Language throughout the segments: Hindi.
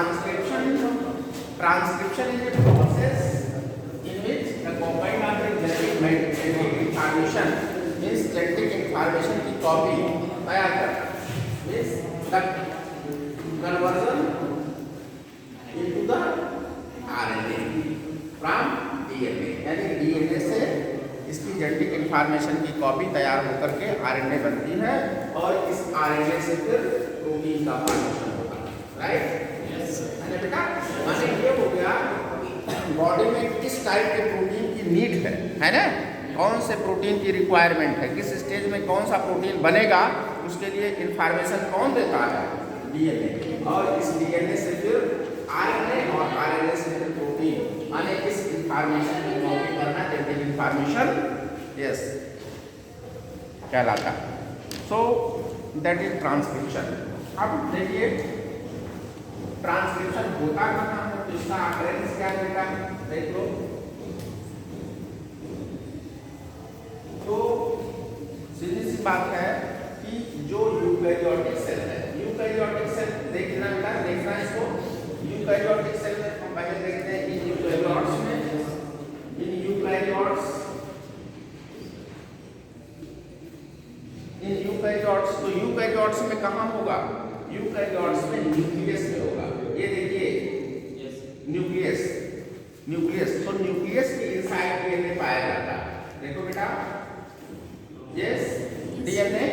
Transcription is a process in which the combined after genetic information means genetic information की copy तैयार करना means the conversion into the RNA from DNA, यानी DNA से इसकी जेनेटिक इंफॉर्मेशन की कॉपी तैयार होकर के आरएनए बनती है और इस आरएनए से फिर प्रोटीन का फॉर्मेशन होता है, राइट? है बेटा, माने ये हो गया बॉडी में किस टाइप के प्रोटीन की नीड है ना? कौन से प्रोटीन की रिक्वायरमेंट है, किस स्टेज में कौन सा प्रोटीन बनेगा, उसके लिए इंफॉर्मेशन कौन देता है? डीएनए। और इस डीएनए से फिर आरएनए और आरएनए से फिर प्रोटीन, माने इस इंफॉर्मेशन की कॉपी करना जेनेटिक इंफॉर्मेशन यस कहलाता है। So that is transcription. अब देखिए ट्रांसक्रिप्शन होता कहाँ है, तो इसका अकरेंस क्या बेटा देख लो। तो सीधी सी बात है कि जो यूकैरियोटिक सेल है, यूकैरियोटिक सेल देखना बेटा, देखना इसको। यूकैरियोटिक सेल में हम पहले देखते हैं इन यूकैरियोट्स में, इन यूकैरियोट्स तो यूकैरियोट्स में कहाँ होगा? यूकैरियोट्स में न्यूक्लियस में होगा। ये देखिए न्यूक्लियस, तो न्यूक्लियस के इनसाइड डीएनए पाया जाता है। देखो बेटा, yes DNA,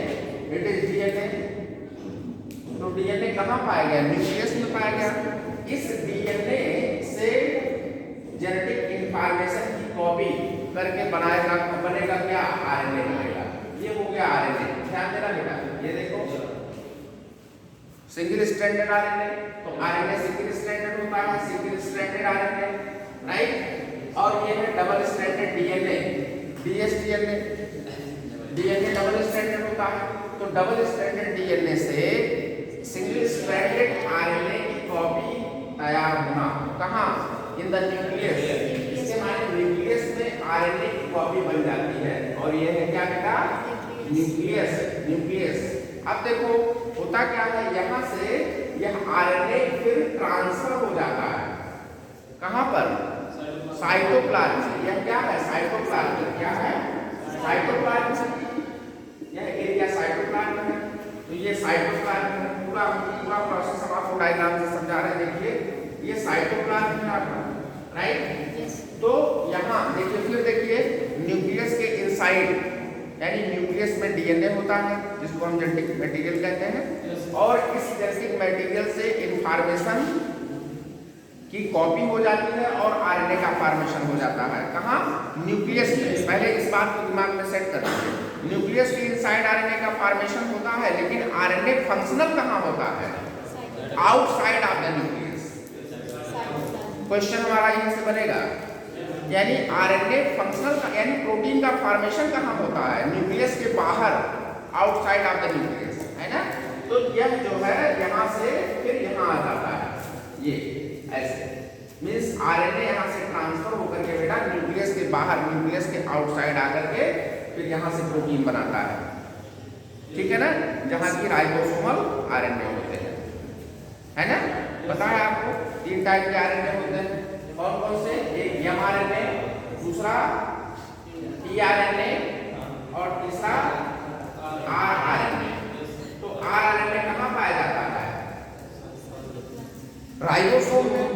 it is DNA. तो डीएनए कहाँ पाया गया? न्यूक्लियस में पाया गया। इस डीएनए से जेनेटिक इंफॉर्मेशन की कॉपी करके बनेगा क्या? आरएनए बनेगा। ये हो गया आरएनए। ध्यान देना बेटा, ये देखो सिंगल स्ट्रैंडेड आरएनए, तो आरएनए सिंगल स्ट्रैंडेड होता है, सिंगल स्ट्रैंडेड आरएनए, राइट? और ये है double stranded DNA, dsDNA. DNA double stranded होता है, तो डबल स्ट्रैंडेड डीएनए से सिंगल स्ट्रैंडेड आरएनए की कॉपी तैयार होना कहाँ? In the nucleus. इसके माने न्यूक्लियस में आरएनए की कॉपी बन जाती है और ये है क्या बेटा? न्यूक्लियस। अब देखो होता क्या है, यहाँ से यह आरएनए फिर ट्रांसफर हो जाता है कहाँ पर? साइटोप्लाज्म। यह क्या है? साइटोप्लाज्म। क्या है? साइटोप्लाज्म। यह एरिया साइटोप्लाज्म है। तो ये साइटोप्लाज्म है, पूरा प्रोसेस हम आपको डायग्राम से समझा रहे हैं। देखिए ये साइटोप्लाज्म है आपका, राइट? तो यहाँ देखिए, फिर देखिए न्यूक्लियस के इनसाइड, यानी न्यूक्लियस में डीएनए होता है जिसको हम जेनेटिक मटेरियल कहते हैं, और इस जेनेटिक मटेरियल से इंफॉर्मेशन की कॉपी हो जाती है और आरएनए का फॉर्मेशन हो जाता है। कहाँ? न्यूक्लियस में। पहले इस बात को दिमाग में सेट कर लीजिए, न्यूक्लियस के इनसाइड आरएनए का फॉर्मेशन होता है, लेकिन आरएनए फंक्शनल कहाँ होता है? Outside of the nucleus. Question हमारा यहीं से बनेगा, यानी आरएनए फंक्शनल यानी प्रोटीन का फॉर्मेशन कहाँ होता है? न्यूक्लियस के बाहर, आउटसाइड ऑफ द न्यूक्लियस, है ना? तो यह जो है यहाँ से फिर यहाँ आ जाता है, ये ऐसे मीन्स आरएनए यहाँ से ट्रांसफर होकर के बेटा न्यूक्लियस के बाहर, न्यूक्लियस के आउटसाइड आकर के फिर यहाँ से प्रोटीन बनाता है, ठीक है ना? जहाँ की राइबोसोमल आरएनए होते हैं, है ना? पता है आपको 3 टाइप के आरएनए होते हैं। कौन कौन से? एक एमआरएनए, दूसरा टीआरएनए और तीसरा आरआरएनए। तो आरआरएनए कहाँ पाया जाता है? राइबोसोम में,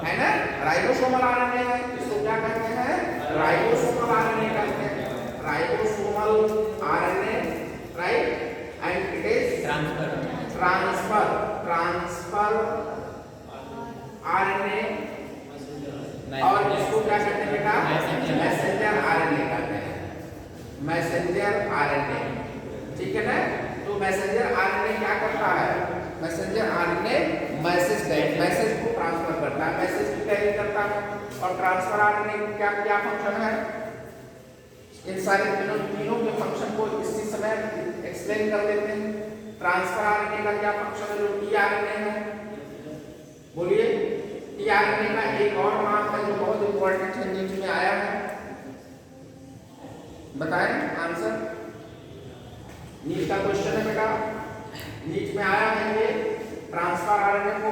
है ना? राइबोसोमल आरएनए है, इसको क्या कहते हैं? राइबोसोमल आरएनए कहते हैं। Ribosomal RNA, right? And it is transfer RNA, और इसको क्या कहते हैं बेटा? मैसेंजर आरएनए कहते हैं, मैसेंजर आरएनए, ठीक है ना? तो मैसेंजर आरएनए क्या करता है? मैसेंजर आरएनए मैसेज को ट्रांसफर करता है, मैसेज को कैरी करता है। और ट्रांसफर आरएनए का क्या फंक्शन है? इन सारे तीनों के फंक्शन को इसी समय एक्सप्लेन कर देते हैं। ट्रांसफर आरएनए का क्या फंक्शन है? जो टीआरएनए है, बोलिए। टीआरएनए का एक और नाम है जो बहुत इंपॉर्टेंट है, नीट में आया है, बताएं आंसर। नीट का क्वेश्चन है बेटा, नीट में आया है ये। ट्रांसफर आरएनए को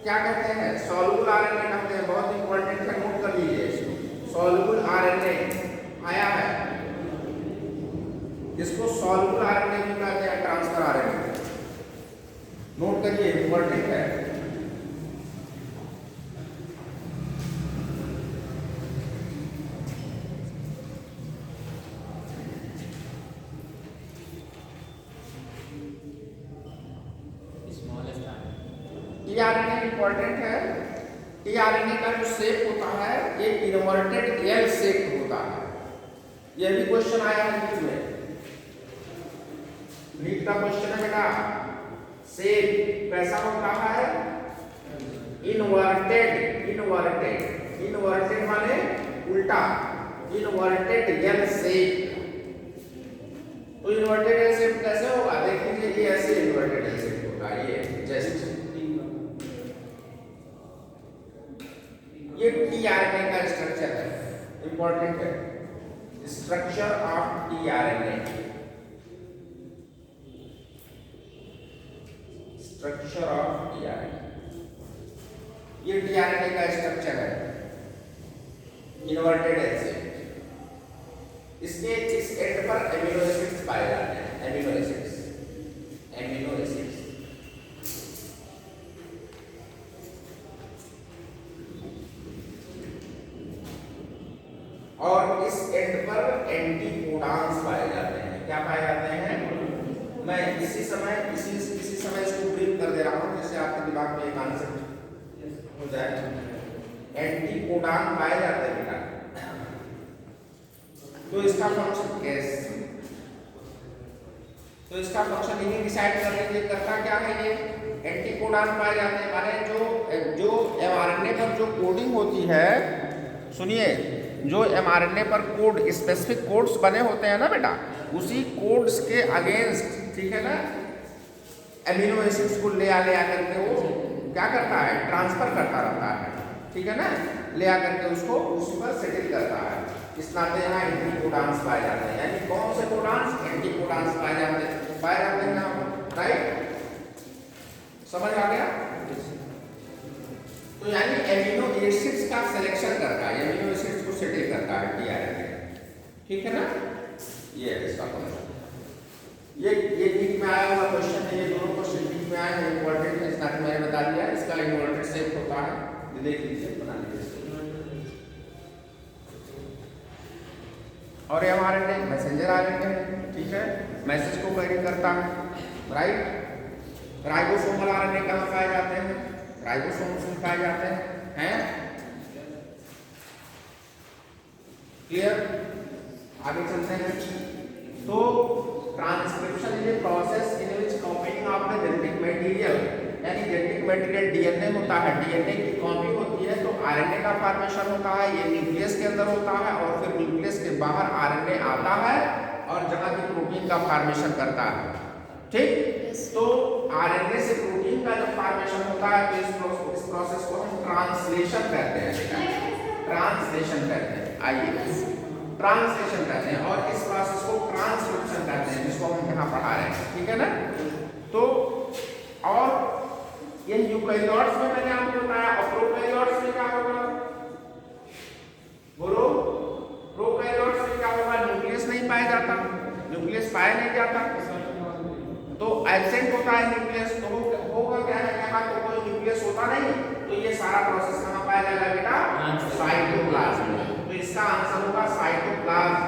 क्या कहते हैं, सॉल्युबल आरएनए कहते हैं। बहुत इंपॉर्टेंट है, नोट कर लीजिए इसको। सॉल्युबल आरएनए आया है, इसको सॉल्युबल आरएनए भी कहते हैं, ट्रांसफर आरएनए। नोट करिए, इंपॉर्टेंट है। टीआरएनए इंपॉर्टेंट है। टीआरएनए का जो शेप होता है ये इन्वर्टेड एल शेप होता है। ये भी क्वेश्चन आया है नीट में, नीट का क्वेश्चन है बेटा। शेप कैसा होता है, इन्वर्टेड। इन्वर्टेड, इन्वर्टेड माने उल्टा, इन्वर्टेड एल शेप। तो इन्वर्टेड एल शेप कैसे होगा, देख लीजिए, ये ऐसे इन्वर्टेड एल शेप होगा, ये जैसे ये टीआरएनए का स्ट्रक्चर है, इंपॉर्टेंट है। Structure of tRNA, structure of tRNA, ये टीआरएनए का स्ट्रक्चर है, इन्वर्टेड ऐसे। इसके इस एंड पर एमिनो एसिड्स पाए जाते हैं, एमिनो एसिड्स, एमिनो एसिड्स। और इस एंड पर एंटीकोडॉन्स पाए जाते हैं। क्या पाए जाते हैं, मैं इसी समय इसको ब्रीफ कर दे रहा हूं जिससे आपके दिमाग में एक कॉन्सेप्ट हो जाए। एंटीकोडॉन पाए जाते हैं बेटा। तो इसका फंक्शन कैसे, तो इसका फंक्शन यही डिसाइड कर लेंगे, करता क्या है ये। एंटीकोडॉन पाए जाते हैं माने जो एमआरएनए पर जो कोडिंग होती है, सुनिए, जो एमआरएनए पर कोड, स्पेसिफिक कोड्स बने होते हैं ना बेटा, उसी कोड्स के अगेंस्ट, ठीक है ना, एमिनो एसिड्स को ले आ करके वो क्या करता है, ट्रांसफर करता रहता है, ठीक है ना, ले आ करके उसको उसी पर सेटल करता है। इस नाते यहाँ एंटीकोडॉन्स पाए जाते हैं। यानी कौन से कोडॉन्स, एंटीकोडॉन्स पाए जाते हैं यहाँ पर, राइट, समझ आ गया। तो यानी एमिनो एसिड्स का सिलेक्शन करता है, एमिनो एसिड्स को सेटल करता है टीआरएनए, ठीक है ना। ये है इसका फंक्शन। ये नीट में आया हुआ क्वेश्चन है, ये दोनों क्वेश्चन नीट में आए हैं, इंपॉर्टेंट है, इसका मैंने बता दिया। इसका इन्वर्टेड शेप होता है, ये देख लीजिए, बना लीजिए। और एमआरएनए मैसेंजर आरएनए है, ठीक है, मैसेज को कैरी करता है, राइट। राइबोसोमल आरएनए कहाँ पाए जाते हैं, राइबोसोम्स में पाए जाते हैं। क्लियर, आगे चलते हैं। तो transcription is a process in which copying of the genetic material, यानी जेनेटिक मटेरियल डीएनए होता है, डीएनए की कॉपी होती है, तो आरएनए का फॉर्मेशन होता है। ये न्यूक्लियस के अंदर होता है और फिर न्यूक्लियस के बाहर आरएनए आता है और जहाँ की प्रोटीन का फॉर्मेशन करता है, ठीक। तो आरएनए से प्रोटीन का जब फॉर्मेशन होता है तो इस प्रोसेस को हम ट्रांसलेशन कहते हैं, ट्रांसलेशन कहते हैं। आइए, ट्रांसलेशन कहते हैं, और इस प्रोसेस को ट्रांसक्रिप्शन कहते हैं, जिसको हम यहाँ पढ़ा रहे हैं, ठीक है ना। तो और ये यूकैरियोट्स में मैंने आपको बताया, और प्रोकैरियोट्स में क्या होगा, बोलो, प्रोकैरियोट्स में क्या होगा, न्यूक्लियस नहीं पाया जाता, न्यूक्लियस पाया नहीं जाता, तो एब्सेंट होता है न्यूक्लियस। तो होगा क्या है, यहाँ तो कोई न्यूक्लियस होता नहीं, तो ये सारा प्रोसेस कहाँ पाया जाएगा बेटा, साइटोप्लाज्म में। तो इसका आंसर होगा साइटोप्लाज्म।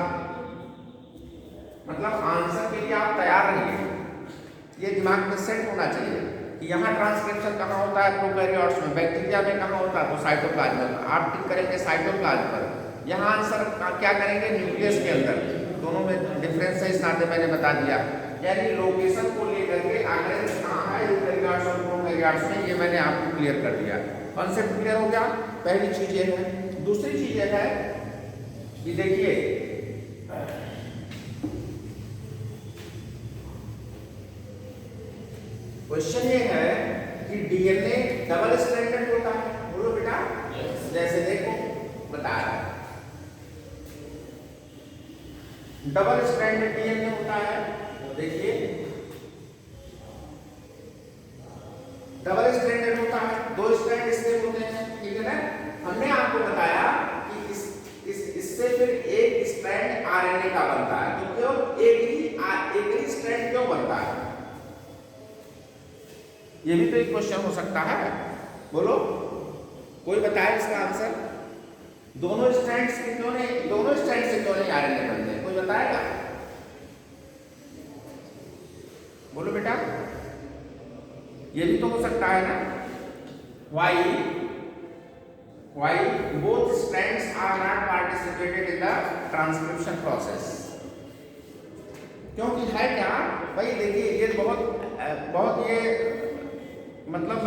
मतलब आंसर के लिए आप तैयार रहिए, ये दिमाग में सेट होना चाहिए कि यहाँ ट्रांसक्रिप्शन कहाँ होता है, प्रोकैरियोट्स में। बैक्टीरिया में कहाँ होता है, तो साइटोप्लाज्म में। आप टिक करेंगे साइटोप्लाज्म पर। यहाँ आंसर क्या करेंगे, न्यूक्लियस के अंदर। दोनों में डिफरेंस है, इस नाते मैंने बता दिया। यानी लोकेशन को लेकर के आगे कहाँ है यूकैरियोट्स और प्रोकैरियोट्स में, ये मैंने आपको क्लियर कर दिया। कॉन्सेप्ट क्लियर हो गया, पहली चीज ये है। दूसरी चीज ये है कि देखिए, क्वेश्चन ये है कि डीएनए डबल स्ट्रैंडेड होता है, बोलो बेटा। जैसे देखो बता रहा है, डबल स्ट्रैंडेड डीएनए होता है। देखिए, डबल स्ट्रैंडेड होता है, दो स्ट्रैंड इससे होते हैं, ठीक है ना। हमने आपको बताया कि इससे फिर एक स्ट्रैंड आरएनए का बनता है, तो क्यों एक ही स्ट्रैंड क्यों बनता है, ये भी तो एक क्वेश्चन हो सकता है। बोलो, कोई बताए इसका आंसर। दोनों स्ट्रैंड से क्यों नहीं आरएनए बनते, कोई बताएगा? बोलो बेटा, ये भी तो हो सकता है ना। Why both strands are not participated in the transcription process? क्योंकि है क्या भाई, देखिए ये बहुत ये मतलब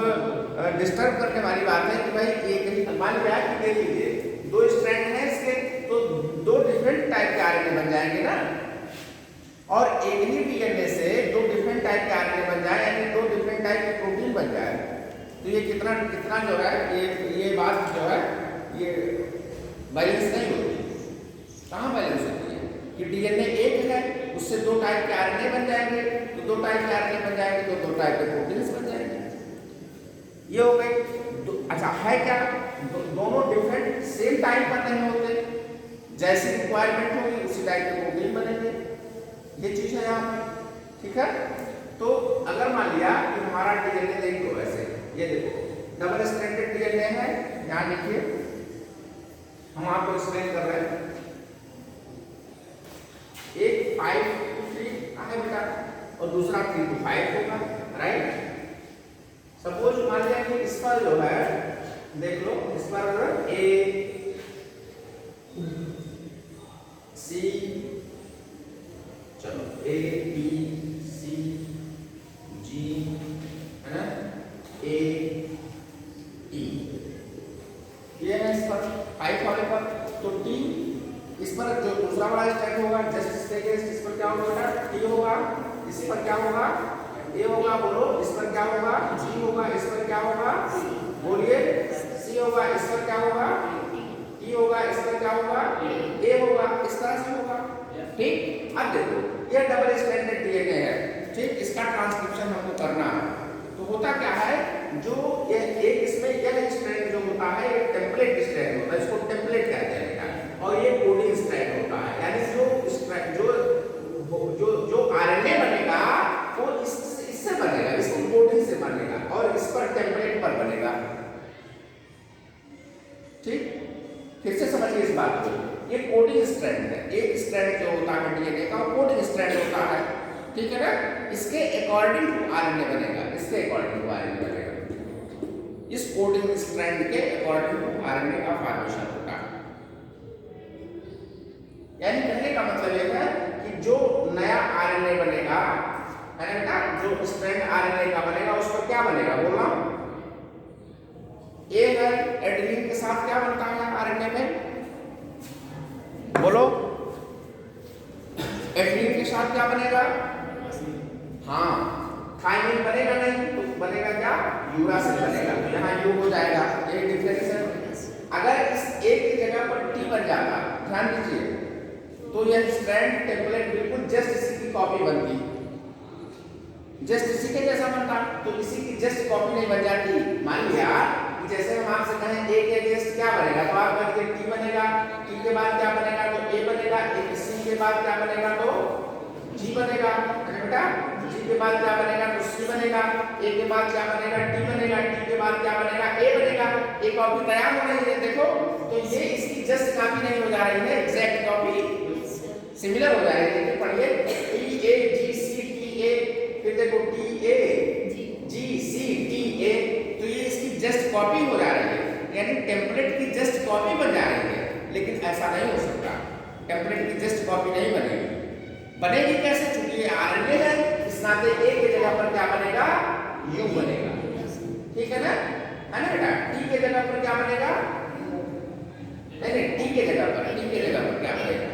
डिस्टर्ब करने वाली बात है कि भाई एक ही मान लिया कि देख लीजिए दो स्ट्रैंड हैं इसके, तो दो डिफरेंट टाइप के आरएनए बन जाएंगे ना, और एक ही डीएनए से दो डिफरेंट टाइप के आरएनए बन जाए, यानी दो डिफरेंट टाइप के प्रोटीन बन जाए, तो ये कितना जो है ये बात जो है ये बैलेंस नहीं होती। कहाँ बैलेंस होती है कि डीएनए एक है, उससे दो टाइप के आरएनए बन जाएंगे, तो दो टाइप के आरएनए बन जाएंगे तो दो टाइप के प्रोटीन्स बन जाएंगे। ये हो गई। अच्छा है क्या, दोनों डिफरेंट सेम टाइप का नहीं होते, जैसी रिक्वायरमेंट होगी उसी टाइप के प्रोटीन बनेंगे, ये चीज है यहाँ पे, ठीक है। तो अगर मान लिया कि हमारा डीएनए देख लो ऐसे, ये देखो डबल स्ट्रैंडेड डीएनए है, यहाँ देखिए हम आपको एक्सप्लेन कर रहे हैं। एक 5 to 3 है बेटा और दूसरा 3 to 5 होगा, राइट। सपोज मान लिया कि इस पर जो है देख लो, इस पर ए सी, चलो ए बी सी जी है ना, ए टी, ये है इस पर 5 वाले पर, तो टी इस पर जो दूसरा वाला स्ट्रैंड होगा जस्ट इसके अगेंस्ट, इस पर क्या होगा टी होगा, इस पर क्या होगा ए होगा, बोलो इस पर क्या होगा जी होगा, इस पर क्या होगा बोलिए सी होगा, इस पर क्या होगा टी होगा, इस पर क्या होगा ए होगा, इस तरह से होगा, ठीक। अब देखो ये डबल स्ट्रैंडेड डीएनए है, ठीक, इसका ट्रांसक्रिप्शन हमको करना है, तो होता क्या है, जो ये एक इसमें यह स्ट्रैंड जो होता है ये टेम्पलेट स्ट्रैंड होता है, इसको टेम्पलेट कहते हैं बेटा, और ये कोडिंग स्ट्रैंड होता है, यानी जो आरएनए बनेगा वो इससे बनेगा, इसको कोडिंग से बनेगा और इस पर टेम्पलेट पर बनेगा, ठीक। फिर से समझिए इस बात को, ये कोडिंग स्ट्रैंड है, एक स्ट्रैंड जो होता है डीएनए का वो कोडिंग स्ट्रैंड होता है, ठीक है ना। इसके अकॉर्डिंग टू आरएनए बनेगा, इसके अकॉर्डिंग टू आरएनए बनेगा, इस कोडिंग स्ट्रैंड के अकॉर्डिंग टू आरएनए का फॉर्मेशन होता है। यानी कहने का मतलब यह है कि जो नया आरएनए बनेगा है ना बेटा, जो स्ट्रैंड आरएनए का बनेगा उस पर क्या बनेगा, बोलना ए है, एडेनिन के साथ क्या बनता है आरएनए में, बोलो एडेनिन के साथ क्या बनेगा, हाँ थाइमिन बनेगा नहीं, तो बनेगा क्या यूरासिल बनेगा, तो यहाँ यू हो जाएगा, एक डिफरेंस है। अगर इस ए की जगह पर टी बन जाता, ध्यान दीजिए, तो यह स्ट्रैंड टेम्पलेट बिल्कुल जस्ट इसी की कॉपी बनती, जस्ट इसी के जैसा बनता, तो इसी की जस्ट कॉपी नहीं बन जाती। मान लिया कि जैसे हम आपसे कहें ए के अगेंस्ट क्या बनेगा, तो आप कहेंगे टी बनेगा, टी के बाद क्या बनेगा तो ए बनेगा, एक सी के बाद क्या बनेगा तो जी बनेगा, है बेटा, जी के बाद क्या बनेगा तो सी बनेगा, ए के बाद क्या बनेगा टी बनेगा, टी के बाद क्या बनेगा ए बनेगा, ए कॉपी तैयार हो रही है देखो, तो ये इसकी जस्ट कॉपी नहीं हो जा रही है, एग्जैक्ट कॉपी सिमिलर हो जा रही है। पढ़िए T A ji C T A, फिर देखो T A ji C T A, तो ये इसकी जस्ट कॉपी हो जा रही है, यानी टेम्पलेट की जस्ट कॉपी बन जा रही है। लेकिन ऐसा नहीं हो सकता, टेम्पलेट की जस्ट कॉपी नहीं बनेगी। बनेगी कैसे, चूंकि ये आरएनए है, इस नाते ए के जगह पर क्या बनेगा यू बनेगा, ठीक है ना बेटा। टी के जगह पर क्या बनेगा, नहीं टी के जगह पर क्या बनेगा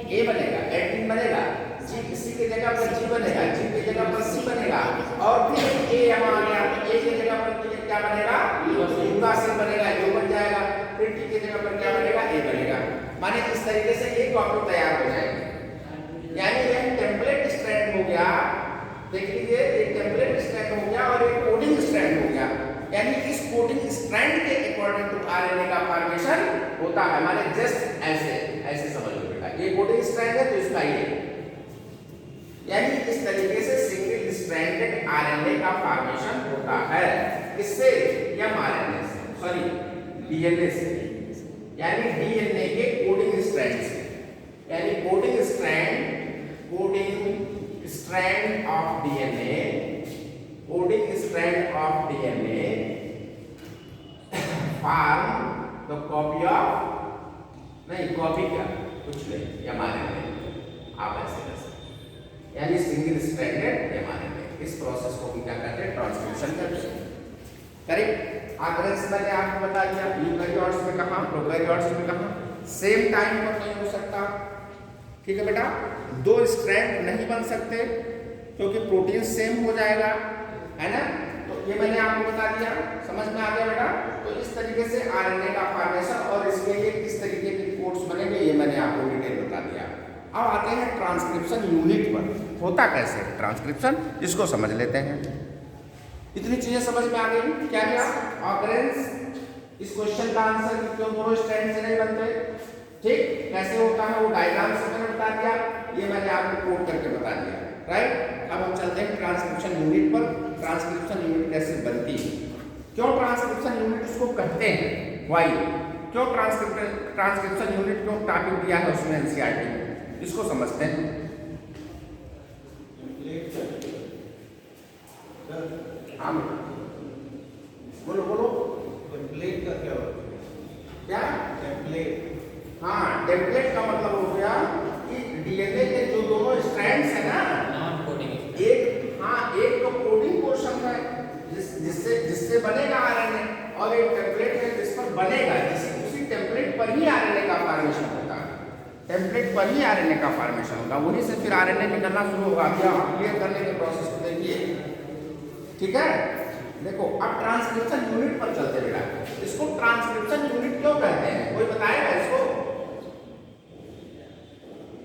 ए बनेगा, एडमिन बनेगा, जी सी के जगह पर जी बनेगा, जी के जगह पर सी बनेगा, और फिर ए यहाँ आ गया तो ए के जगह पर क्या बनेगा यूरासिल बनेगा, यू बन जाएगा, फिर टी के जगह पर क्या बनेगा ए बनेगा। माने इस तरीके से ये कॉपी तैयार हो जाएगी, यानी यह टेम्पलेट स्ट्रैंड हो गया, देख लीजिए ये टेम्पलेट स्ट्रैंड हो गया और एक कोडिंग स्ट्रैंड हो गया, यानी कोडिंग स्ट्रैंड के अकॉर्डिंग टू आरएनए का फॉर्मेशन होता है। माने जस्ट ऐसे ऐसे समझ लो बेटा, ये कोडिंग स्ट्रैंड है तो इसका ये, यानी इस तरीके से सिंगल स्ट्रैंडेड आरएनए का फॉर्मेशन होता है। किससे? एमआरएनए से, सॉरी डीएनए से, यानी डीएनए के कोडिंग स्ट्रैंड से, यानी coding strand of DNA, coding strand of DNA form the copy of, नहीं कॉपी क्या कुछ नहीं, एमआरएनए आप ऐसे कर सकते, यानी सिंगल स्ट्रैंडेड एमआरएनए। इस प्रोसेस को भी क्या करते हैं? ट्रांसक्रिप्शन करते हैं। करेक्ट। आग्रह मैंने आपको बता दिया, यूकैरियोट्स में कहां, प्रोकैरियोट्स में कहां, सेम टाइम पर नहीं हो सकता। ठीक है बेटा, दो स्ट्रैंड नहीं बन सकते क्योंकि प्रोटीन सेम हो जाएगा, है ना। तो ये मैंने आपको बता दिया, समझ में आ गया बेटा। तो इस तरीके से आरएनए का फॉर्मेशन और इसके लिए किस तरीके के कोड्स बनेंगे ये मैंने आपको डिटेल बता दिया। अब आते हैं ट्रांसक्रिप्शन यूनिट पर, होता कैसे ट्रांसक्रिप्शन, इसको समझ लेते हैं। इतनी चीजें समझ में आ गई। क्या क्या ऑकरेंस, इस क्वेश्चन का आंसर क्यों दोनों स्ट्रैंड से नहीं बनते, ठीक, कैसे होता है वो डायग्राम से मैंने बता दिया, ये मैंने आपको कोड करके बता दिया, राइट। अब हम चलते हैं ट्रांसक्रिप्शन यूनिट पर। ट्रांसक्रिप्शन यूनिट कैसे बनती है, क्यों ट्रांसक्रिप्शन यूनिट उसको कहते हैं, वाई, क्यों ट्रांसक्रिप्शन यूनिट क्यों टॉपिक दिया है उसमें एनसीईआरटी में, इसको समझते हैं। हाँ बोलो बोलो, टेम्पलेट का क्या होता है? क्या टेम्पलेट? हाँ, टेम्पलेट का मतलब हो गया कि डीएनए के जो दोनों स्ट्रैंड्स है ना, नॉन कोडिंग, एक, हाँ एक तो कोडिंग पोर्शन है जिससे बनेगा आरएनए, और एक टेम्पलेट है जिस पर बनेगा, उसी टेम्पलेट पर ही आरएनए का फॉर्मेशन होता है, टेम्पलेट पर ही आरएनए का फॉर्मेशन होगा, वहीं से फिर आरएनए निकलना शुरू होगा। अभी आप क्लियर करने के प्रोसेस को देखिए, ठीक है। देखो अब ट्रांसक्रिप्शन यूनिट पर चलते बेटा, इसको ट्रांसक्रिप्शन यूनिट क्यों कहते हैं, कोई बताएगा इसको?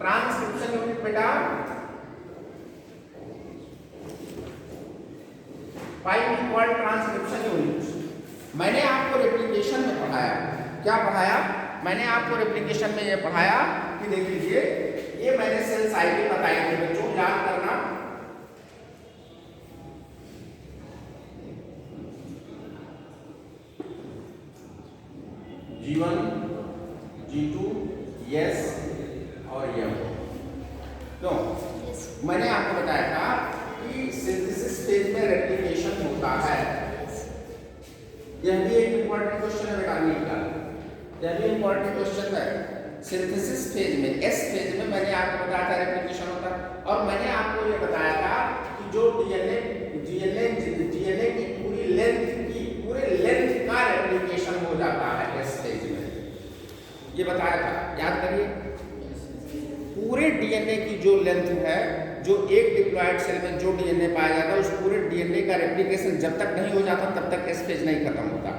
ट्रांसक्रिप्शन यूनिट बेटा 5 इक्वल ट्रांसक्रिप्शन यूनिट। मैंने आपको रेप्लिकेशन में पढ़ाया, क्या पढ़ाया? मैंने आपको रेप्लिकेशन में ये पढ़ाया कि देख लीजिए, ये मैंने सेल साइकिल बताई थी बच्चों, याद करना। G1, G2, S और M। क्यों? मैंने आपको बताया था कि सिंथेसिस फेज में रेप्लिकेशन होता है। यह भी एक इंपॉर्टेंट क्वेश्चन है बेटा नीट का, यह भी इंपॉर्टेंट क्वेश्चन है। सिंथेसिस फेज में, एस फेज में मैंने आपको बताया था रेप्लिकेशन होता है, और मैंने आपको ये बताया था कि जो डीएनए की पूरे लेंथ का रेप्लिकेशन हो जाता है एस फेज में, ये बताया था, याद करिए। पूरे डीएनए की जो लेंथ है, जो एक डिप्लॉयड सेल में जो डीएनए पाया जाता है, उस पूरे डीएनए का रेप्लिकेशन जब तक नहीं हो जाता तब तक एस फेज नहीं खत्म होता।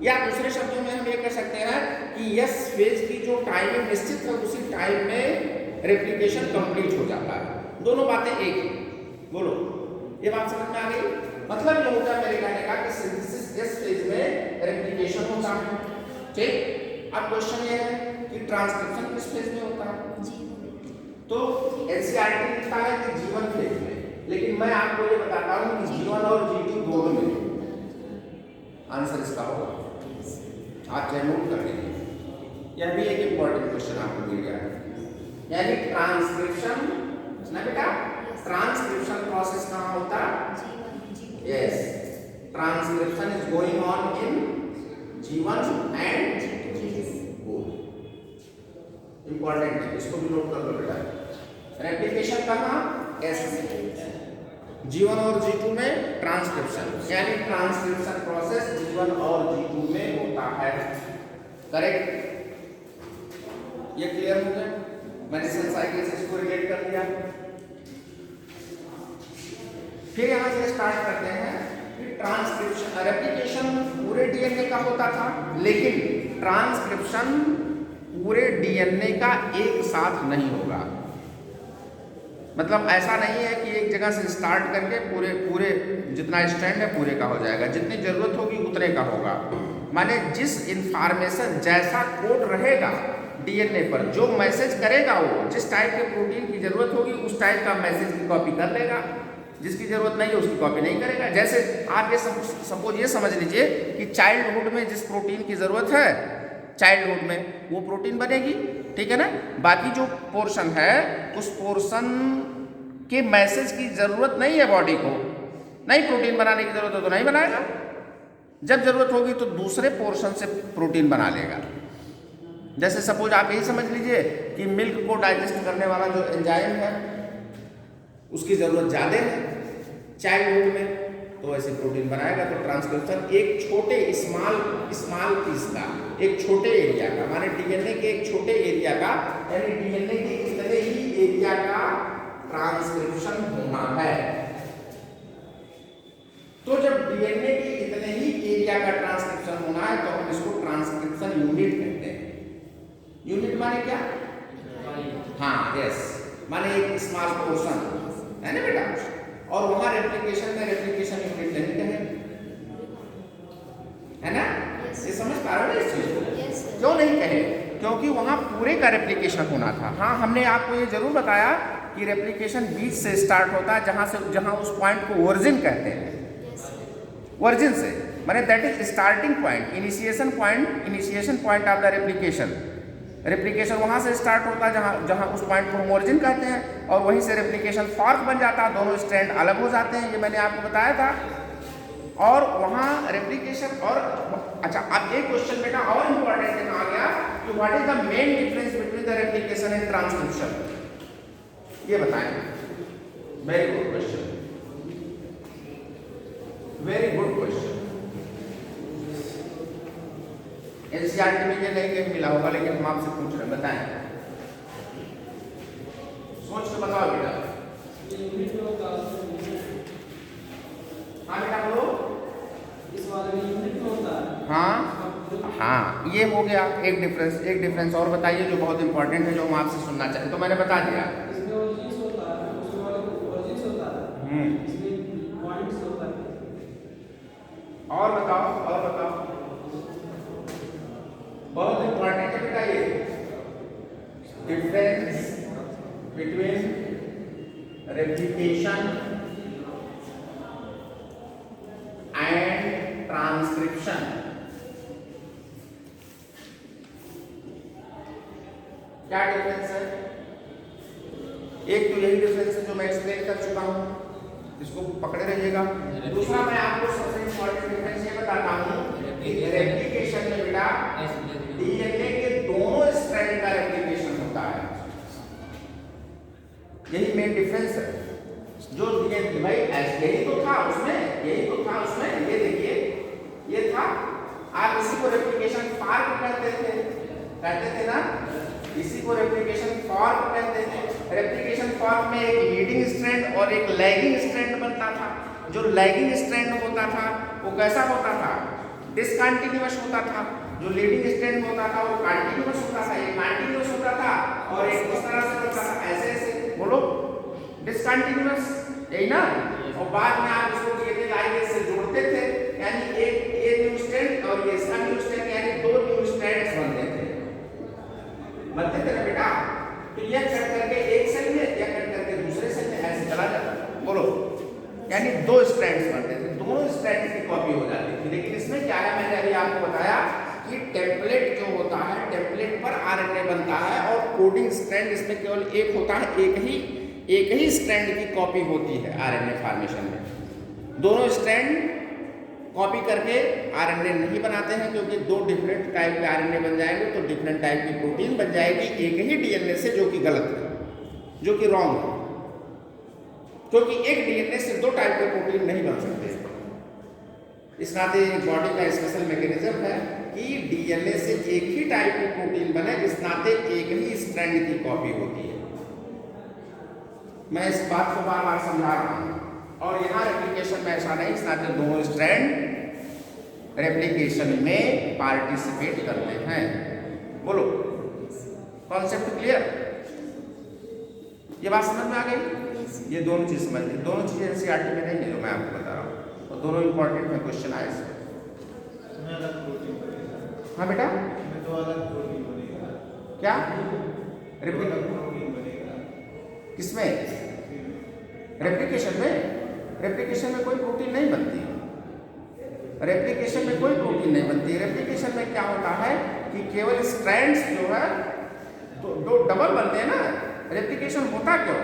या दूसरे शब्दों में हम ये कह सकते हैं कि एस फेज की जो टाइमिंग निश्चित है, उसी टाइम में रेप्लिकेशन कंप्लीट हो जाता है। दोनों बातें एक ही, बोलो ये बात समझ में आ गई? मतलब ये होता है मेरे कहने का कि सिंथेसिस एस फेज में रेप्लिकेशन होता है, ठीक। अब क्वेश्चन ये है कि ट्रांसक्रिप्शन किस फेज में होता है? तो एनसीईआरटी लिखता है कि G1 फेज में, लेकिन मैं आपको ये बताता हूँ कि G1 और G2 दोनों में आंसर इसका होगा, आप चाहे नोट कर लीजिए। यह भी एक इंपॉर्टेंट क्वेश्चन आपको दिया गया है, यानी ट्रांसक्रिप्शन ना बेटा, ट्रांसक्रिप्शन प्रोसेस कहाँ होता है? Yes, transcription is going on in G1 and G2। Important है, इसको भी नोट कर लो बेटा। रेप्लिकेशन कहाँ? एस में। G1 और G2 में ट्रांसक्रिप्शन, यानी ट्रांसक्रिप्शन प्रोसेस G1 और G2 में होता है, करेक्ट। ये क्लियर हो गया? मैंने सेल साइकिल से इसको रिलेट कर दिया। फिर यहां से स्टार्ट करते हैं कि ट्रांसक्रिप्शन, रेप्लिकेशन पूरे डीएनए का होता था, लेकिन ट्रांसक्रिप्शन पूरे डीएनए का एक साथ नहीं होगा। मतलब ऐसा नहीं है कि एक जगह से स्टार्ट करके पूरे जितना स्ट्रैंड है पूरे का हो जाएगा, जितनी जरूरत होगी उतने का होगा। माने जिस इंफॉर्मेशन, जैसा कोड रहेगा डीएनए पर, जो मैसेज करेगा वो, जिस टाइप के प्रोटीन की जरूरत होगी उस टाइप का मैसेज की कॉपी कर लेगा, जिसकी जरूरत नहीं है उसकी कॉपी नहीं करेगा। जैसे आप ये सपोज ये समझ लीजिए कि चाइल्डहुड में जिस प्रोटीन की जरूरत है, चाइल्डहुड में वो प्रोटीन बनेगी, ठीक है ना। बाकी जो पोर्शन है उस पोर्शन के मैसेज की जरूरत नहीं है बॉडी को, नहीं प्रोटीन बनाने की जरूरत है तो नहीं बनाएगा, जब जरूरत होगी तो दूसरे पोर्शन से प्रोटीन बना लेगा। जैसे सपोज आप यही समझ लीजिए कि मिल्क को डाइजेस्ट करने वाला जो एंजाइम है उसकी जरूरत ज़्यादा है चाइल्डहुड में, तो ऐसे प्रोटीन बनाएगा। तो ट्रांसक्रिप्शन एक छोटे स्मॉल पीस का, एक छोटे एरिया का, माने डीएनए के एक छोटे एरिया का, यानी डीएनए के इतने ही एरिया का ट्रांसक्रिप्शन होना है। तो जब डीएनए के इतने ही एरिया का ट्रांसक्रिप्शन होना है तो हम इसको ट्रांसक्रिप्शन यूनिट कहते हैं। यूनिट माने क्या? हाँ, यस, माने एक स्मॉल पोर्शन है ना बेटा। और वहां रेप्लिकेशन में रेप्लिकेशन यूनिट नहीं कहे, है ना। ये समझ पा रहे हो इस चीज को? क्यों नहीं कहे? क्योंकि वहां पूरे का रेप्लिकेशन होना था। हाँ, हमने आपको ये जरूर बताया कि रेप्लिकेशन बीच से स्टार्ट होता है, जहां उस पॉइंट को ओरिजिन कहते हैं। ओरिजिन से माने that is starting point, initiation point of the replication. Replication वहाँ से स्टार्ट होता है जहाँ उस पॉइंट को हम ओरिजिन कहते हैं, और वहीं से रेप्लिकेशन फॉर्क बन जाता है, दोनों स्ट्रैंड अलग हो जाते हैं, ये मैंने आपको बताया था। और वहाँ रेप्लिकेशन और अच्छा, अब एक क्वेश्चन बेटा और इम्पोर्टेंट है, आ गया कि what is the main difference between the replication and transcription, ये बताएं। Very good question, very good question. NCERT में ये नहीं कहीं मिला होगा, लेकिन हम आपसे पूछ रहे हैं, बताएं, सोच के बताओ बेटा। हाँ बेटा बोलो। इस वाले में यूनिट में होता है। हाँ, ये हो गया एक डिफरेंस और बताइए जो बहुत इंपॉर्टेंट है, जो हम आपसे सुनना चाहें। तो मैंने बता दिया इसमें ओरिजिन होता है, उसके वाले ओरिजिन होता है, इसमें पॉइंट्स होता है। और बताओ बहुत इंपॉर्टेंट है बेटा ये difference between replication and transcription. क्या डिफरेंस है? एक तो यही डिफरेंस है जो मैं एक्सप्लेन कर चुका हूं, इसको पकड़े रहिएगा। दूसरा मैं आपको सबसे इंपॉर्टेंट डिफरेंस ये बताता हूं कि रेप्लिकेशन में बेटा डीएनए के दोनों स्ट्रैंड का रेप्लिकेशन होता है, यही मेन डिफरेंस है। जो डीएनए भाई यही तो था उसमें, ये देखिए ये था। आप इसी को रेप्लिकेशन फॉर्क कहते थे ना, इसी को रेप्लिकेशन फॉर्क कहते थे। रेप्लिकेशन फॉर्क में एक लीडिंग स्ट्रैंड और एक लैगिंग स्ट्रैंड बनता था। जो लैगिंग स्ट्रैंड होता था वो कैसा होता था? डिसकंटिन्यूअस होता था। जो लीडिंग स्ट्रैंड होता था वो कंटिन्यूअस होता था, ये कंटिन्यूअस होता था, और एक इस तरह से होता था, ऐसे बोलो, डिसकंटिन्यूअस, यही ना। और बाद में आप इसको डीएनए लाइगेज से जोड़ते थे, यानी एक ये न्यू स्ट्रैंड और ये इसका न्यू स्ट्रैंड, यानी दो न्यू स्ट्रैंड्स बनते थे ना बेटा। तो यह कट करके एक सेल में या कट करके दूसरे सेल में ऐसे चला जाता, बोलो, यानी दो स्ट्रैंड्स बनते थे, दोनों स्ट्रैंड की कॉपी हो जाती थी। लेकिन इसमें क्या है, मैंने अभी आपको बताया कि टेम्पलेट जो होता है, टेम्पलेट पर आरएनए बनता है, और कोडिंग स्ट्रैंड इसमें केवल एक होता है, एक ही स्ट्रैंड की कॉपी होती है आरएनए फॉर्मेशन में। दोनों स्ट्रैंड कॉपी करके आरएनए नहीं बनाते हैं, क्योंकि दो डिफरेंट टाइप के आरएनए बन जाएंगे तो डिफरेंट टाइप की प्रोटीन बन जाएगी एक ही डीएनए से, जो कि गलत है, जो कि रॉन्ग है। क्योंकि एक डीएनए से दो टाइप के प्रोटीन नहीं बन सकते। इस नाते बॉडी का स्पेशल मैकेनिज्म है कि डीएनए से एक ही टाइप की प्रोटीन बने, इस नाते एक ही स्ट्रैंड की कॉपी होती है। मैं इस बात को बार बार समझा रहा हूँ। और यहाँ रेप्लिकेशन में ऐसा नहीं, इस नाते दोनों स्ट्रैंड रेप्लिकेशन में पार्टिसिपेट करते हैं। बोलो, कॉन्सेप्ट क्लियर? ये बात समझ में आ गई? ये दोनों चीज समझ ली। दोनों चीजें एनसीईआरटी में नहीं है जो मैं आपको बता रहा हूँ, और दोनों इंपॉर्टेंट में क्वेश्चन आए इसमें। हाँ बेटा, इसमें तो अलग प्रोटीन बनेगा। क्या रिप्लिक अलग प्रोटीन बनेगा। किसमें? रेप्लिकेशन में? रेप्लिकेशन में कोई प्रोटीन नहीं बनती। रेप्लिकेशन में कोई प्रोटीन नहीं बनती। रेप्लिकेशन में क्या होता है कि केवल स्ट्रैंड्स जो है तो दो डबल बनते हैं ना। रेप्लिकेशन होता क्यों?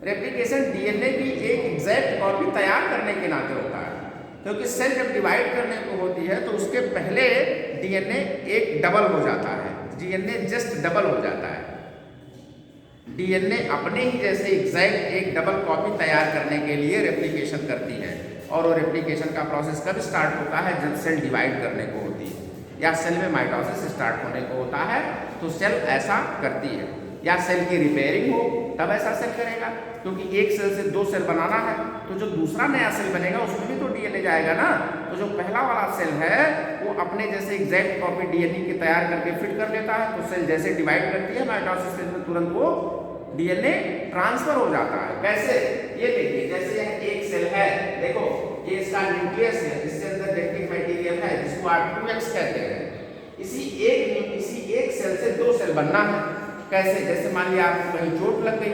रेप्लिकेशन डीएनए की एक एग्जैक्ट कॉपी तैयार करने के नाते होता है, क्योंकि सेल जब डिवाइड करने को होती है तो उसके पहले डीएनए एक डबल हो जाता है, डीएनए जस्ट डबल हो जाता है। डीएनए अपने ही जैसे एग्जैक्ट एक डबल कॉपी तैयार करने के लिए रेप्लिकेशन करती है, और वो रेप्लिकेशन का प्रोसेस कब स्टार्ट होता है? जब सेल डिवाइड करने को होती है, या सेल में माइटोसिस स्टार्ट होने को होता है तो सेल ऐसा करती है, या सेल की रिपेयरिंग हो तब ऐसा सेल करेगा, क्योंकि एक सेल से दो सेल बनाना है तो जो दूसरा नया सेल बनेगा उसमें भी तो डीएनए जाएगा ना। तो जो पहला वाला सेल है वो अपने जैसे एग्जैक्ट कॉपी डीएनए की तैयार करके फिट कर लेता है, तो सेल जैसे डिवाइड करती है माइटोसिस फेज में तुरंत वो डीएनए ट्रांसफर हो जाता है। कैसे? ये देखिए, जैसे यह एक सेल है, देखो ये इसका न्यूक्लियस है, इसके अंदर जेनेटिक मटेरियल है जिसको आप 2x कहते हैं। इसी एक सेल से दो सेल बनना है। कैसे? जैसे मान लिया आपको कहीं चोट लग गई,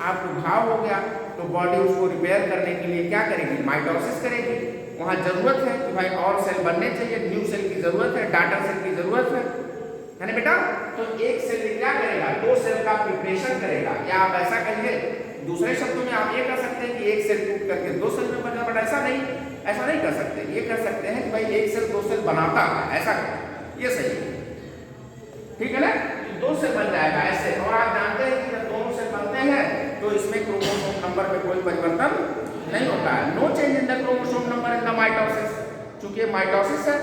आपको घाव हो गया, तो बॉडी उसको रिपेयर करने के लिए क्या करेगी? माइटोसिस करेगी। वहाँ जरूरत है कि भाई और सेल बनने चाहिए, न्यू सेल की जरूरत है, डाटा सेल की जरूरत है ना बेटा। तो एक सेल क्या करेगा? दो सेल का प्रिपरेशन करेगा, या आप ऐसा कहिए, दूसरे शब्दों में आप ये कह सकते हैं कि एक सेल टूट करके दो सेल में बना, बट ऐसा नहीं कर सकते। ये कर सकते हैं कि भाई एक सेल दो सेल बनाता है, ऐसा ये सही है, ठीक है ना। दो सेल बन जाएगा ऐसे। और आप जानते हैं कि जब दोनों सेल बनते हैं तो इसमें क्रोमोसोम नंबर में कोई परिवर्तन नहीं होता है। No change in the chromosome number in the mitosis. चूंकि माइटोसिस है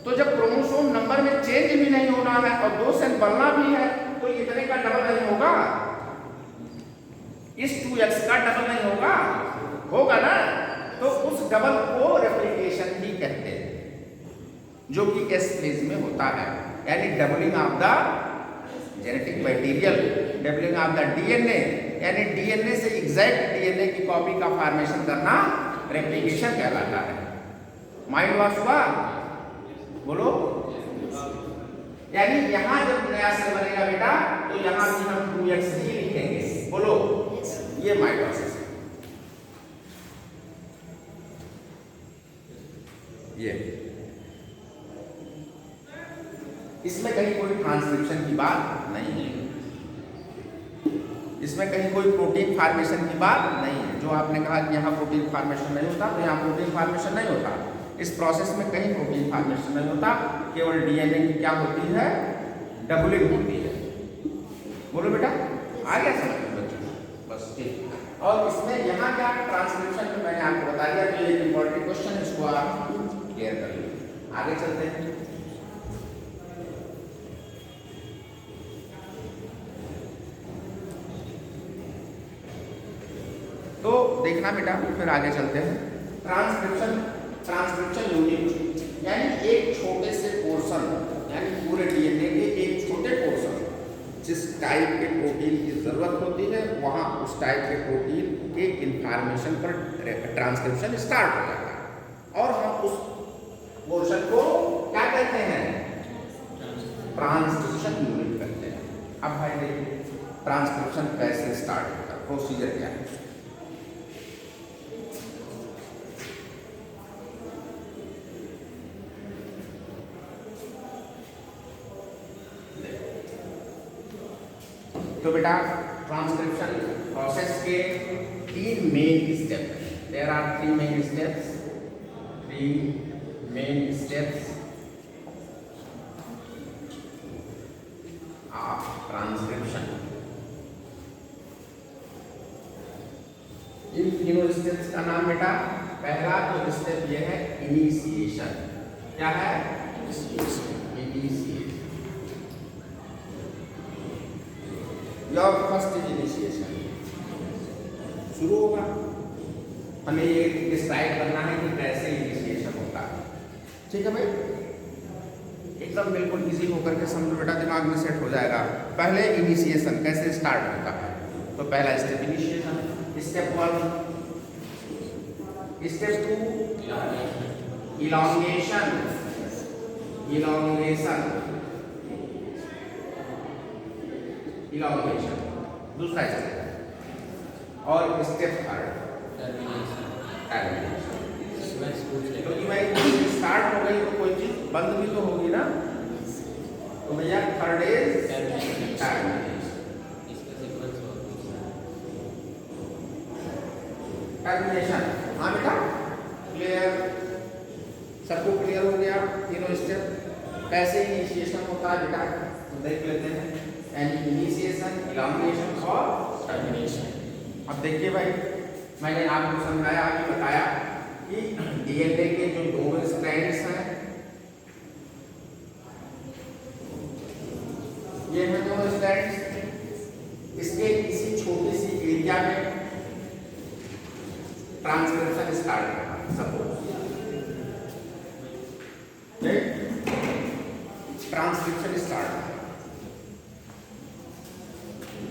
तो जब क्रोमोसोम नंबर में चेंज भी नहीं होना है और दो सेल बनना भी है तो इतने का डबल नहीं होगा, इस 2x का डबल नहीं होगा ना। तो उस डबल को रेप्लिकेशन ही कहते हैं, जो कि एस फेज में होता है, यानी doubling of the genetic material, doubling of the DNA, यानी डीएनए से एग्जैक्ट डीएनए की कॉपी का फॉर्मेशन करना रेप्लिकेशन कहलाता है। माइंड वॉश हुआ? बोलो। यानी यहां जब नया सेल बनेगा बेटा तो यहां भी हम 2x ही लिखेंगे। बोलो, ये माइटोसिस है। ये इसमें कहीं कोई ट्रांसक्रिप्शन की बात नहीं है, इसमें कहीं कोई प्रोटीन फॉर्मेशन की बात नहीं है। जो आपने कहा कि यहाँ प्रोटीन फॉर्मेशन नहीं होता, तो यहाँ प्रोटीन फॉर्मेशन नहीं होता। इस प्रोसेस में कहीं प्रोटीन फॉर्मेशन नहीं होता, केवल डीएनए की क्या होती है? डबलिंग होती है। बोलो बेटा, आ गया समझ में बच्चों? बस ठीक। और इसमें यहाँ क्या ट्रांसक्रिप्शन में मैंने आपको बता दिया, तो ये इंपॉर्टेंट क्वेश्चन, इसको आप क्लियर कर लीजिए। आगे चलते हैं। तो देखना बेटा, फिर आगे चलते हैं। ट्रांसक्रिप्शन यूनिट, यानी एक छोटे से पोर्शन, यानी पूरे डीएनए के एक छोटे पोर्शन, जिस टाइप के प्रोटीन की जरूरत होती है वहां उस टाइप के प्रोटीन के इंफॉर्मेशन पर ट्रांसक्रिप्शन स्टार्ट हो जाता है, और हम उस पोर्शन को क्या कहते हैं? ट्रांसक्रिप्शन यूनिट कहते हैं। अब भाई देखिए, ट्रांसक्रिप्शन कैसे स्टार्ट होता है, प्रोसीजर क्या है? तो बेटा, ट्रांसक्रिप्शन प्रोसेस के 3 मेन स्टेप हैं। There are 3 main steps, 3 main steps of transcription. इन तीनों स्टेप्स का नाम बेटा, पहला तो स्टेप ये है इनिशिएशन। क्या है? इनिशिएशन। योर फर्स्ट इनिशिएशन शुरू होगा। हमें ये डिसाइड करना है कि कैसे इनिशिएशन होता है, ठीक है भाई? एकदम बिल्कुल इजी होकर के समझो बेटा, दिमाग में सेट हो जाएगा। पहले इनिशिएशन कैसे स्टार्ट होता है, तो पहला step initiation, step 1, step 2 elongation, elongation, elongation दूसरा स्टेप। और step third termination. Termination. Sequence पूछ ले क्योंकि भाई स्टार्ट हो गई तो कोई चीज बंद भी तो होगी ना, तो भैया थर्ड इज टर्मिनेशन। टर्मिनेशन। इसका सीक्वेंस और दूसरा टर्मिनेशन। हाँ बेटा क्लियर, सबको क्लियर हो गया तीनों स्टेप? कैसे इनिशिएशन होता है बेटा तो देख लेते हैं। यानी इनिशिएशन, इलॉन्गेशन और टर्मिनेशन। अब देखिए भाई, मैंने आपको समझाया, अभी बताया कि डीएनए के जो दो स्ट्रैंड्स हैं, ये हैं दोनों स्ट्रैंड्स, इसके किसी छोटी सी एरिया में ट्रांसक्रिप्शन स्टार्ट करना। सपोज ट्रांसक्रिप्शन स्टार्ट,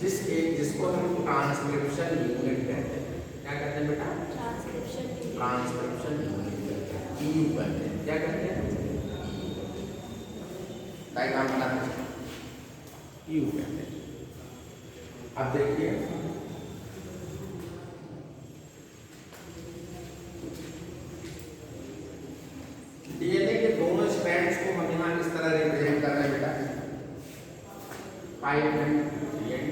जिसको हम ट्रांसक्रिप्शन यूनिट कहते हैं। क्या कहते हैं बेटा? ट्रांसक्रिप्शन यूनिट कहते हैं। क्या कहते हैं? डायग्राम बनाते हैं, यू कहते हैं। अब देखिए डीएनए के दोनों स्ट्रैंड्स को हम यहाँ इस तरह रिप्रेजेंट कर रहे हैं बेटा, 5 and 3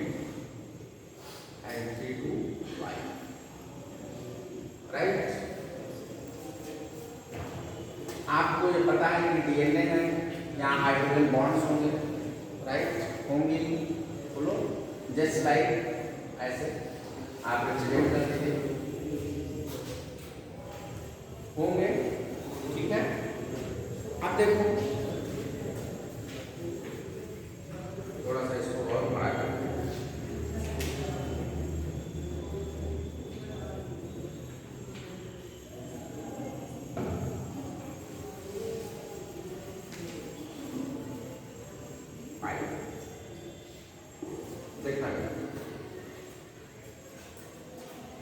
and 3 to 5, राइट? आपको ये पता है कि डीएनए है, यहाँ हाइड्रोजन बॉन्ड्स होंगे, राइट? होंगे, बोलो जस्ट लाइक ऐसे आप रिप्रेजेंट करते थे, होंगे, ठीक है? अब देखो थोड़ा सा इसको और बड़ा करते हैं। देखना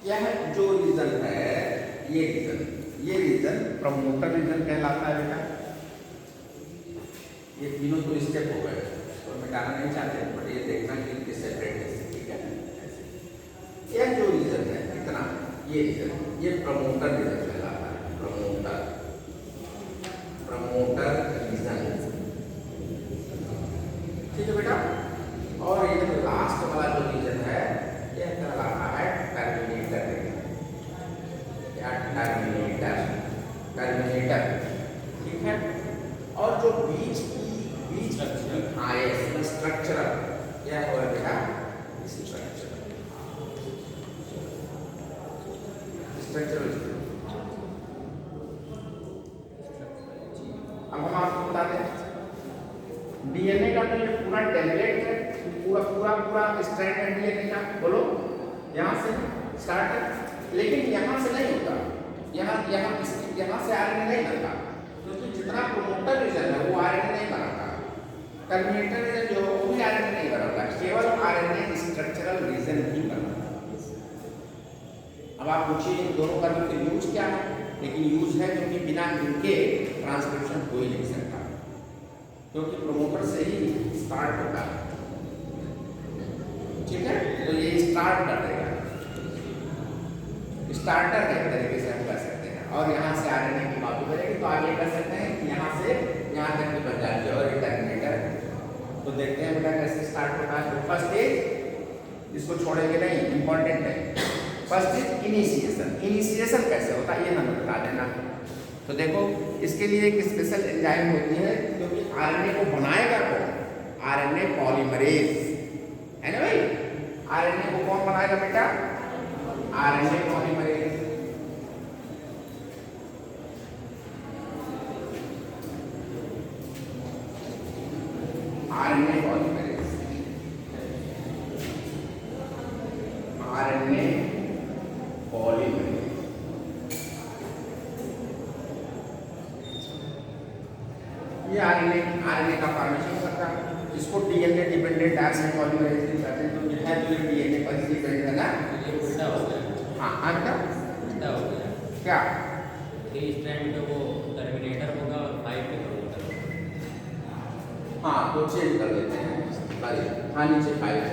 यह जो रीजन है, ये रीजन प्रमोटर रीजन कहलाता है बेटा। ये तीनों तो स्टेप हो गए, तो मिटाना नहीं चाहते, बट ये देखना कि इनके सेपरेट है, ठीक है? ऐसे यह जो रीजन है कितना, ये रीजन, ये प्रमोटर रीजन कहलाता है। प्रमोटर रीजन, ठीक है बेटा? और ये जो लास्ट वाला जो रीजन है, यह कहलाता है टर्मिनेटर रीजन। या टर्मिनेटर, ठीक है? और जो बीच की स्ट्रक्चरल, क्या हो बेटा? स्ट्रक्चरल। अब हम आपको बता दें डीएनए का तो ये पूरा टेम्पलेट है, पूरा स्ट्रैंड है डीएनए का, बोलो यहाँ से स्टार्ट है, लेकिन यहाँ से नहीं होता, यहाँ से आरएनए नहीं बनता, क्योंकि जितना प्रमोटर रीजन है वो आरएनए नहीं बनाता, टर्मिनेटर रीजन जो वो भी आरएनए नहीं बनाता, केवल आरएनए स्ट्रक्चरल रीजन ही बनाता। अब आप पूछिए इन दोनों का तो यूज क्या है? लेकिन यूज है क्योंकि बिना इनके ट्रांसक्रिप्शन हो ही नहीं सकता, क्योंकि प्रमोटर से ही स्टार्ट होता है, ठीक है? तो ये स्टार्ट कर देगा, स्टार्टर के तरीके से हम कर सकते हैं। और यहाँ से आरएनए की कॉपी करेंगे तो आगे कर सकते हैं कि यहाँ से यहाँ तक की बन जाती है, और ये टर्मिनेटर। तो देखते हैं बेटा कैसे स्टार्ट होता है। तो फर्स्ट इज, इसको छोड़ेंगे नहीं, इंपॉर्टेंट है। First is initiation. इनिशिएशन कैसे होता है ये हमें बता देना। तो देखो इसके लिए एक स्पेशल एंजाइम होती है, क्योंकि आरएनए को बनाएगा कौन? आरएनए पॉलीमरेज, है ना भाई? आरएनए को कौन बनाएगा बेटा? RNA polymerase. RNA polymerase, RNA polymerase. ये आरएनए का फॉर्मेशन करता है, इसको डीएनए डिपेंडेंट आरएनए पॉलीमरेज कहते हैं। तो है तो ये डीएनए पर ही डिपेंड है ना। ये उल्टा हो गया। हाँ आंटा उल्टा हो गया। क्या? 3 स्ट्रैंड पे वो टर्मिनेटर होगा और 5 पे प्रमोटर होगा। तो चेंज कर देते हैं। हाँ नीचे 5 है,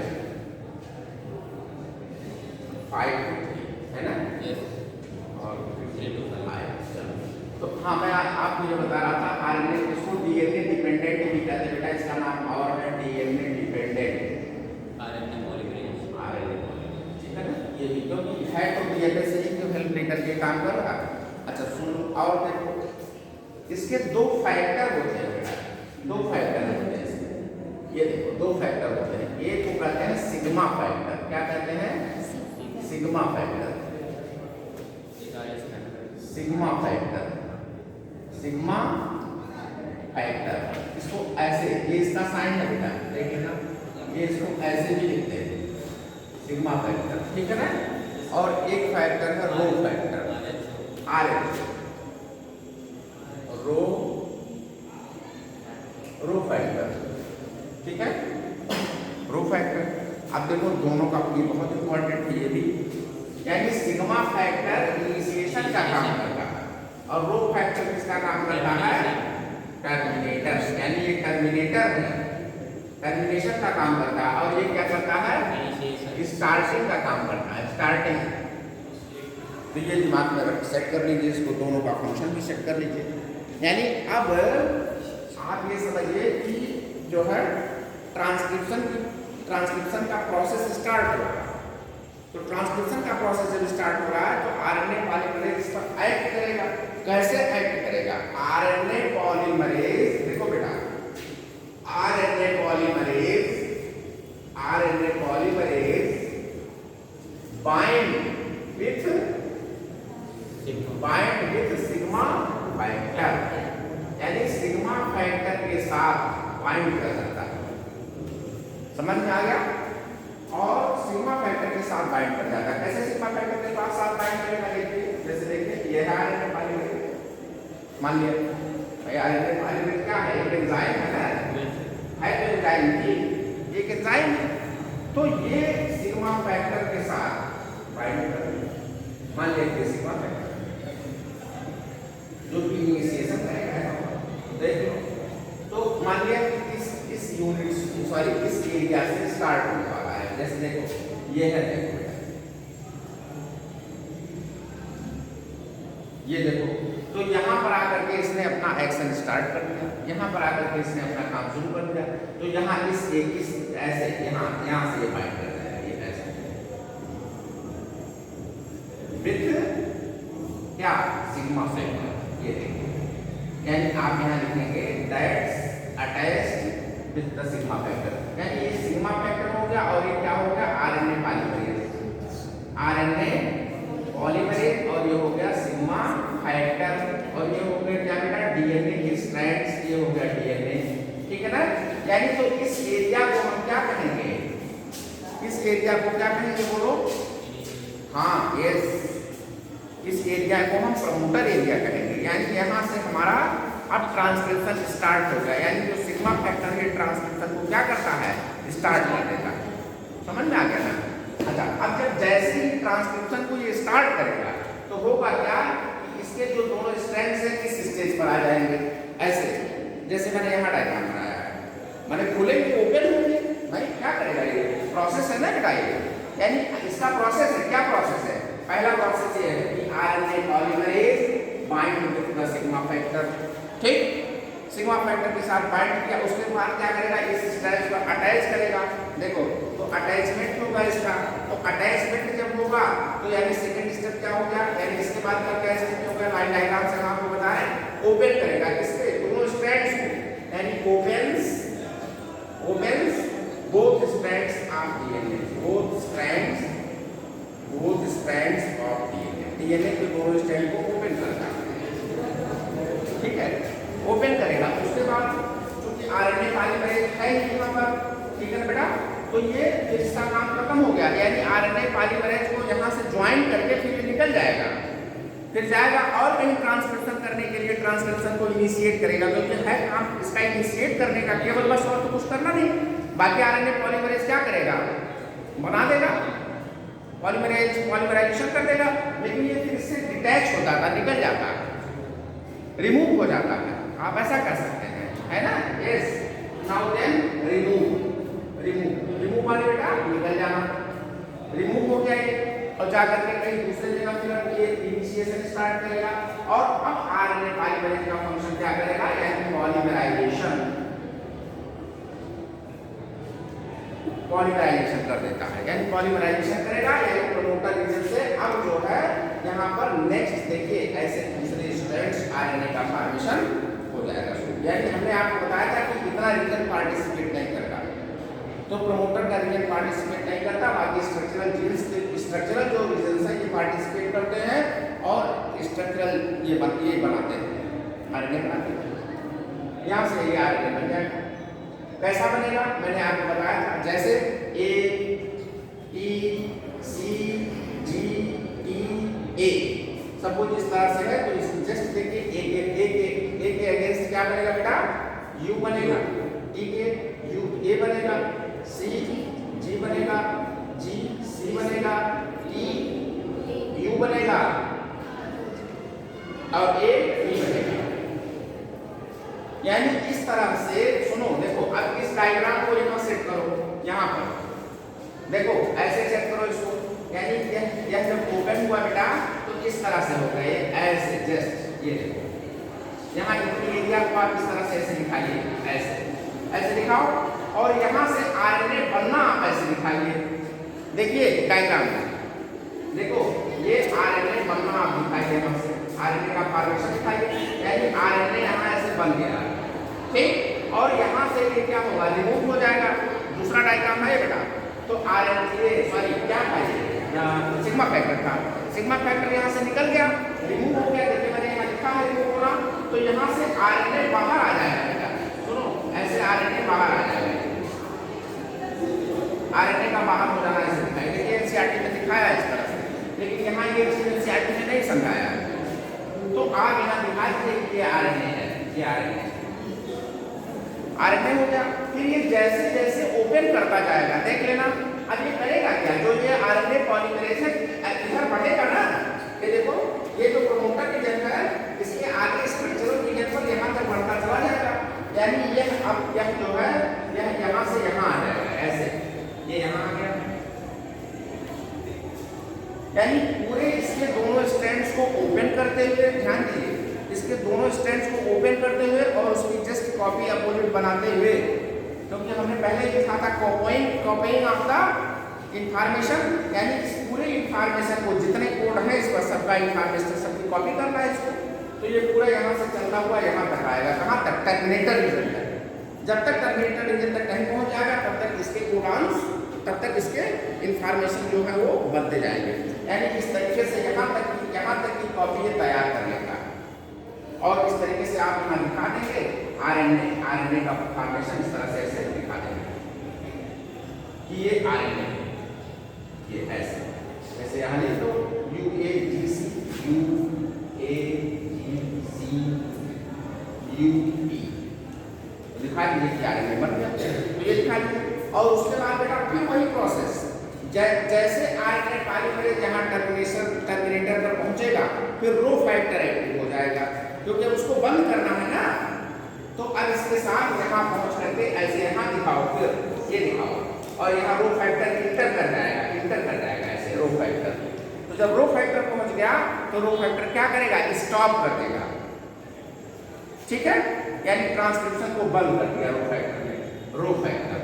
5 है ना, Yes. और 3 to 5. 5। चलो तो हाँ मैं आपको ये बता रहा था आरएनए इसको डीएनए डिपेंडेंट भी कहते हैं बेटा, इसका नाम और है DNA dependent RNA polymerase. RNA, ठीक है ना। ये भी क्योंकि है तो डीएनए से ही तो हेल्प लेकर के काम कर रहा है। अच्छा सुन और देखो इसके 2 फैक्टर होते हैं बेटा, 2 फैक्टर होते हैं इसमें। ये देखो 2 फैक्टर होते हैं, एक को कहते हैं सिग्मा फैक्टर। क्या कहते हैं? सिग्मा फैक्टर, एक RS factor. Sigma factor, sigma factor. इसको ऐसे, ये इसका साइन है बेटा, देख लेना, ये इसको ऐसे भी लिखते हैं सिग्मा फैक्टर, ठीक है ना। और एक फैक्टर है rho factor, RH, rho factor, ठीक है, रो फैक्टर। अब देखो दोनों का ये बहुत इंपॉर्टेंट है ये भी, यानी सिग्मा फैक्टर इनिशिएशन का काम करता है और रो फैक्टर किसका काम करता है? टर्मिनेटर, यानी ये टर्मिनेटर है, टर्मिनेशन का काम करता है। और ये क्या करता है? स्टार्टिंग का काम करता है, स्टार्टिंग। तो ये दिमाग में सेट कर लीजिए, इसको दोनों का फंक्शन भी सेट कर लीजिए। यानी अब आप ये समझिए कि जो है ट्रांसक्रिप्शन का प्रोसेस स्टार्ट हो रहा है। तो ट्रांसक्रिप्शन का प्रोसेस जब स्टार्ट हो रहा है तो आरएनए पॉलीमरेज इस पर एक्ट करेगा। कैसे एक्ट करेगा? आरएनए पॉलीमरेज, देखो बेटा, RNA polymerase bind with sigma factor, यानी सिग्मा फैक्टर के साथ बाइंड कर सकता है। समझ में आ गया? और सिग्मा फैक्टर के साथ बाइंड कर जाता है। कैसे सिग्मा फैक्टर के साथ बाइंड करेगा? देखिए, जैसे देखिए ये है आरएनए पॉलीमरेज, मान लिया भाई आरएनए पॉलीमरेज क्या है? एक एंजाइम है ना, है तो एंजाइम की एक एंजाइम है। तो ये सिग्मा फैक्टर के साथ बाइंड कर, मान लिया सिग्मा फैक्टर जो कि इनिशिएशन करेगा, देख लो। तो मान लिया कि इस यूनिट सॉरी इस एरिया से स्टार्ट होने वाला है। जैसे देखो ये है, देखो ये देखो, तो यहाँ पर आकर के इसने अपना एक्शन स्टार्ट कर दिया, यहाँ पर आकर के इसने अपना काम शुरू कर दिया। तो यहाँ इस ऐसे यहाँ से ये बाइंड कर जाएगा, ये ऐसे विथ क्या? Sigma factor. ये देखिए, यानी आप यहाँ लिखेंगे that's attached with the sigma factor, यानी ये सिग्मा फैक्टर हो गया और ये क्या हो गया? आरएनए पॉलीमरेज, आरएनए पॉलीमरेज, और ये हो गया सिग्मा फैक्टर, और ये हो गया क्या बेटा? डीएनए के स्ट्रैंड्स, ये हो गया डीएनए, ठीक है ना। यानी तो इस एरिया को हम क्या कहेंगे? इस एरिया को क्या कहेंगे? बोलो। हाँ, यस, इस एरिया को हम प्रमोटर एरिया कहेंगे। यानी यहाँ से हमारा अब ट्रांसक्रिप्शन स्टार्ट हो गया, यानी जो सिग्मा फैक्टर है ट्रांसक्रिप्शन को क्या करता है? स्टार्ट कर देता है। समझ में आ गया ना? अच्छा, अब जब जैसे ही ट्रांसक्रिप्शन को ये स्टार्ट करेगा तो होगा क्या? इसके जो दोनों स्ट्रैंड्स हैं किस स्टेज पर आ जाएंगे? ऐसे, जैसे मैंने यहाँ डायग्राम बनाया है, मैंने खोलेंगे ओपन होंगे। भाई क्या करेगा? ये प्रोसेस है ना बेटा, ये यानी इसका प्रोसेस है। क्या प्रोसेस है? पहला प्रोसेस ये है कि RNA polymerase bind with the sigma factor, ठीक, सिग्मा फैक्टर के साथ बाइंड किया, उसके बाद क्या करेगा? इस स्ट्रैंड पर अटैच करेगा। देखो, तो अटैचमेंट होगा इसका, तो अटैचमेंट जब होगा तो यानी सेकंड स्टेप क्या हो गया? यानी इसके बाद का क्या स्टेप होगा? लाइन डायग्राम से हम आपको बता रहे हैं, ओपन करेगा किसके? दोनों स्ट्रैंड्स को, यानी opens both strands of DNA, both strands of DNA के दोनों स्ट्रैंड को ओपन करता है, ठीक है, ओपन करेगा। उसके बाद चूंकि आरएनए पॉलीमरेज है यहाँ पर, ठीक है बेटा, तो ये इसका काम खत्म हो गया। यानी आरएनए पॉलीमरेज को यहाँ से ज्वाइन करके फिर निकल जाएगा, फिर जाएगा और कहीं ट्रांसक्रिप्शन करने के लिए ट्रांसक्रिप्शन को इनिशिएट करेगा, क्योंकि है काम इसका इनिशिएट करने का, केवल बस और तो कुछ करना नहीं। बाकी आरएनए पॉलीमरेज क्या करेगा? बना देगा, पॉलीमराइजेशन कर देगा, लेकिन ये फिर इससे डिटैच हो जाता, निकल जाता है, रिमूव हो जाता है। आप ऐसा कर सकते हैं, है ना? यस। नाउ देन रिमूव हो गया ये, और जाकर के कहीं दूसरे जगह फिर ये इनिशिएशन स्टार्ट करेगा, और अब आरएनए पॉलीमरेज का फंक्शन क्या करेगा, यानी पॉलीमराइजेशन कर देता है, यानी पॉलीमराइजेशन करेगा, यानी प्रमोटर रीजन से अब जो है यहाँ पर नेक्स्ट देखिए ऐसे दूसरे स्ट्रैंड्स आरएनए का फॉर्मेशन हो जाएगा। यानी हमने आपको बताया था कि इतना रीजन पार्टिसिपेट नहीं करता, तो प्रमोटर का रीजन पार्टिसिपेट नहीं करता, बाकी स्ट्रक्चरल जीन्स के स्ट्रक्चरल जो रीजन है ये पार्टिसिपेट करते हैं और स्ट्रक्चरल ये बनाते हैं, आरएनए बनाते हैं। यहाँ से ये आरएनए बन जाएगा। कैसा बनेगा, मैंने आपको बताया था, जैसे A T C G T A suppose इस तरह से है, तो इस जस्ट देखिए ए के अगेंस्ट क्या बनेगा बेटा, यू बनेगा, टी के यू ए बनेगा, सी जी बनेगा, जी सी बनेगा, टी यू बनेगा और ए ई बनेगा। यानी इस तरह से सुनो, देखो अब इस डायग्राम को यहाँ सेट करो, यहाँ पर देखो ऐसे सेट करो इसको, यानी यह जब ओपन हुआ बेटा तो इस तरह से होगा ये, ऐसे जस्ट ये देखो यहाँ इतनी एरिया को आप इस तरह से ऐसे दिखाइए, ऐसे दिखाओ, और यहाँ से आरएनए बनना आप ऐसे दिखाइए। देखिए डायग्राम में देखो ये आरएनए बनना आप दिखाइए, यहाँ से आरएनए का फॉर्मेशन दिखाइए, यानी आरएनए यहाँ ऐसे बन गया, ठीक, और यहाँ से ये क्या होगा, रिमूव हो जाएगा। दूसरा डायग्राम है बेटा, तो आरएनए सॉरी क्या है, सिग्मा फैक्टर था, सिग्मा फैक्टर यहाँ से निकल गया, रिमूव हो गया, देखिए मैंने यहाँ लिखा है रिमूव होना, तो यहाँ से आरएनए बाहर आ जाएगा बेटा, सुनो ऐसे आरएनए बाहर आ जाएगा, आरएनए का बाहर हो जाना ऐसे दिखाई, देखिए एनसीईआरटी में दिखाया इस तरह से, लेकिन यहाँ ये एनसीईआरटी में नहीं समझाया, तो आप यहाँ दिखा दीजिए कि ये आरएनए है, ये आरएनए हो गया। फिर ये जैसे जैसे ओपन करता जाएगा, देख लेना अब ये करेगा क्या, जो ये आरएनए पॉलीमरेज है इधर बढ़ेगा ना, ये देखो ये जो प्रमोटर की जगह है इसके आगे स्ट्रक्चरल रीजन पर यहाँ तक बढ़ता चला जाएगा, यानी ये अब यह जो है यह यहाँ से यहाँ आ जाएगा, ऐसे ये यहाँ आ गया, यानी पूरे इसके दोनों स्ट्रैंड्स को ओपन करते हुए, ध्यान दीजिए इसके दोनों स्ट्रैंड्स को ओपन करते हुए और उसकी जस्ट कॉपी अपोजिट बनाते हुए, क्योंकि हमने पहले लिखा था कॉपीइंग ऑफ द इंफॉर्मेशन, यानी इस पूरे इंफॉर्मेशन को जितने कोड है इस पर सबका इंफॉर्मेशन सबकी कॉपी करना है इसको, तो ये पूरा यहाँ से चलता हुआ यहाँ तक आएगा, कहाँ तक, टर्मिनेटर रीजन तक। जब तक टर्मिनेटर रीजन तक नहीं पहुँच जाएगा तब तक इसके कोडांस, तब तक इसके इंफॉर्मेशन जो है वो बनते जाएंगे, यानी इस तरीके से यहाँ तक की कॉपी ये तैयार कर लेगा, और इस तरीके से आप यहाँ दिखा देंगे आरएनए का फॉर्मेशन इस तरह से ऐसे दिखा देंगे कि ये आरएनए, ये ऐसे यहाँ लिख दो UAGC UAGCUP दिखा दीजिए कि आरएनए बन गया, तो ये दिखा दीजिए। और उसके बाद बेटा फिर वही प्रोसेस, जैसे आरएनए पॉलीमरेज जहाँ टर्मिनेटर पर पहुँचेगा फिर रो फैक्टर एक्टिव हो जाएगा, क्योंकि उसको बंद करना है ना, तो अब इसके साथ यहाँ पहुँच करके ऐसे यहाँ दिखाओ, फिर ये दिखाओ, और यहाँ रो फैक्टर इंटर कर जाएगा ऐसे रो फैक्टर। तो जब रो फैक्टर पहुँच गया तो रो फैक्टर क्या करेगा, स्टॉप कर देगा, ठीक है, यानी ट्रांसक्रिप्शन को बंद कर दिया रो फैक्टर,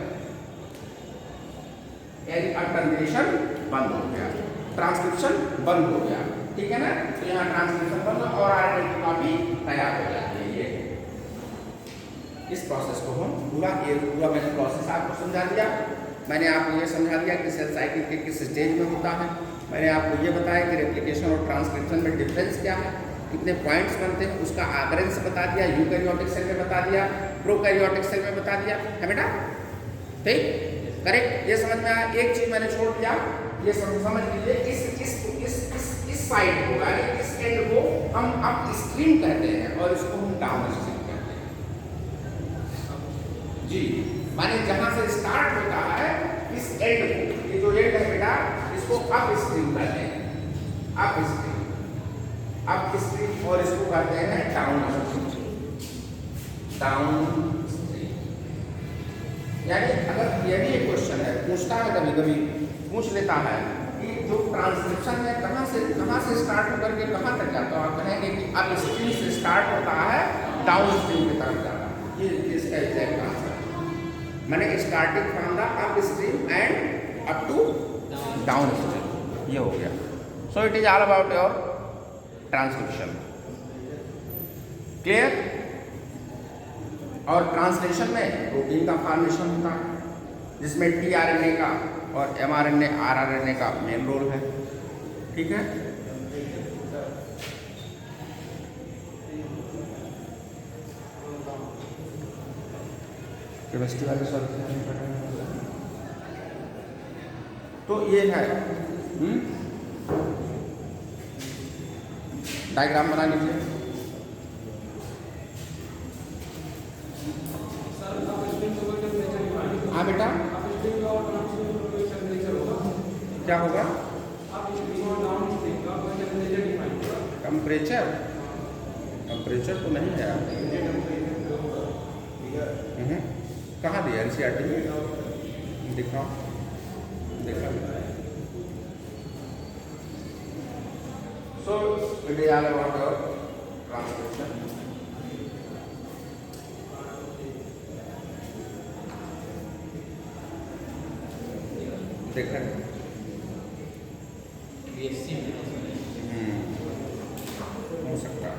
यानी अब टर्मिनेशन बंद हो गया, ट्रांसक्रिप्शन बंद हो गया, ठीक है ना, तो यहाँ ट्रांसक्रिप्शन बंद और आरएनए की कॉपी तैयार हो जाती है। ये इस प्रोसेस को हम पूरा मैंने प्रोसेस आपको समझा दिया, मैंने आपको ये समझा दिया कि सेल साइकिल के किस स्टेज में होता है, मैंने आपको ये बताया कि रेप्लिकेशन और ट्रांसक्रिप्शन में डिफरेंस क्या है, कितने पॉइंट्स बनते हैं, उसका आगरेंस बता दिया, यूकैरियोटिक सेल में बता दिया, प्रोकैरियोटिक सेल में बता दिया है बेटा, ठीक, करेक्ट। ये समझ में आया। एक चीज मैंने छोड़ दिया, ये समझ लीजिए, इस साइड को यानी इस एंड को हम अप स्ट्रीम कहते हैं और इसको हम डाउन स्ट्रीम कहते हैं जी, माने जहां से स्टार्ट होता है इस एंड को, ये जो एंड है बेटा इसको अप स्ट्रीम कहते हैं, अप स्ट्रीम, और इसको कहते हैं डाउन स्ट्रीम। यानी अगर ये भी एक क्वेश्चन है, पूछता है कभी पूछ लेता है कि जो ट्रांसक्रिप्शन है कहाँ से स्टार्ट होकर के कहाँ तक जाता है। आप कहेंगे कि अप स्ट्रीम से स्टार्ट होता है, डाउन स्ट्रीम की तरफ जाता है। ये इसका एग्जैक्ट आंसर है। मैंने starting from the upstream and up to downstream, ये हो गया। So it is all about your transcription. Clear? और ट्रांसलेशन में प्रोटीन का फॉर्मेशन होता है, जिसमें टीआरएनए का और एमआरएनए आरआरएनए का मेन रोल है। ठीक है? केमिस्ट्री वाले सॉल्व तो ये है। डायग्राम बना लीजिए। सर आप स्ट्रीम का कोई टेम्परेचर डिफाइन, हाँ बेटा, आप स्ट्रीम का और डाउनस्ट्रीम का कोई टेम्परेचर होगा, क्या होगा? आप स्ट्रीम और डाउनस्ट्रीम का कोई टेम्परेचर डिफाइन करो। टेम्परेचर, टेम्परेचर तो नहीं है। कहाँ दिया एनसीईआरटी में? दिखाओ, देखा। सो it is all about your transcription. देखा बीएससी में हो सकता है।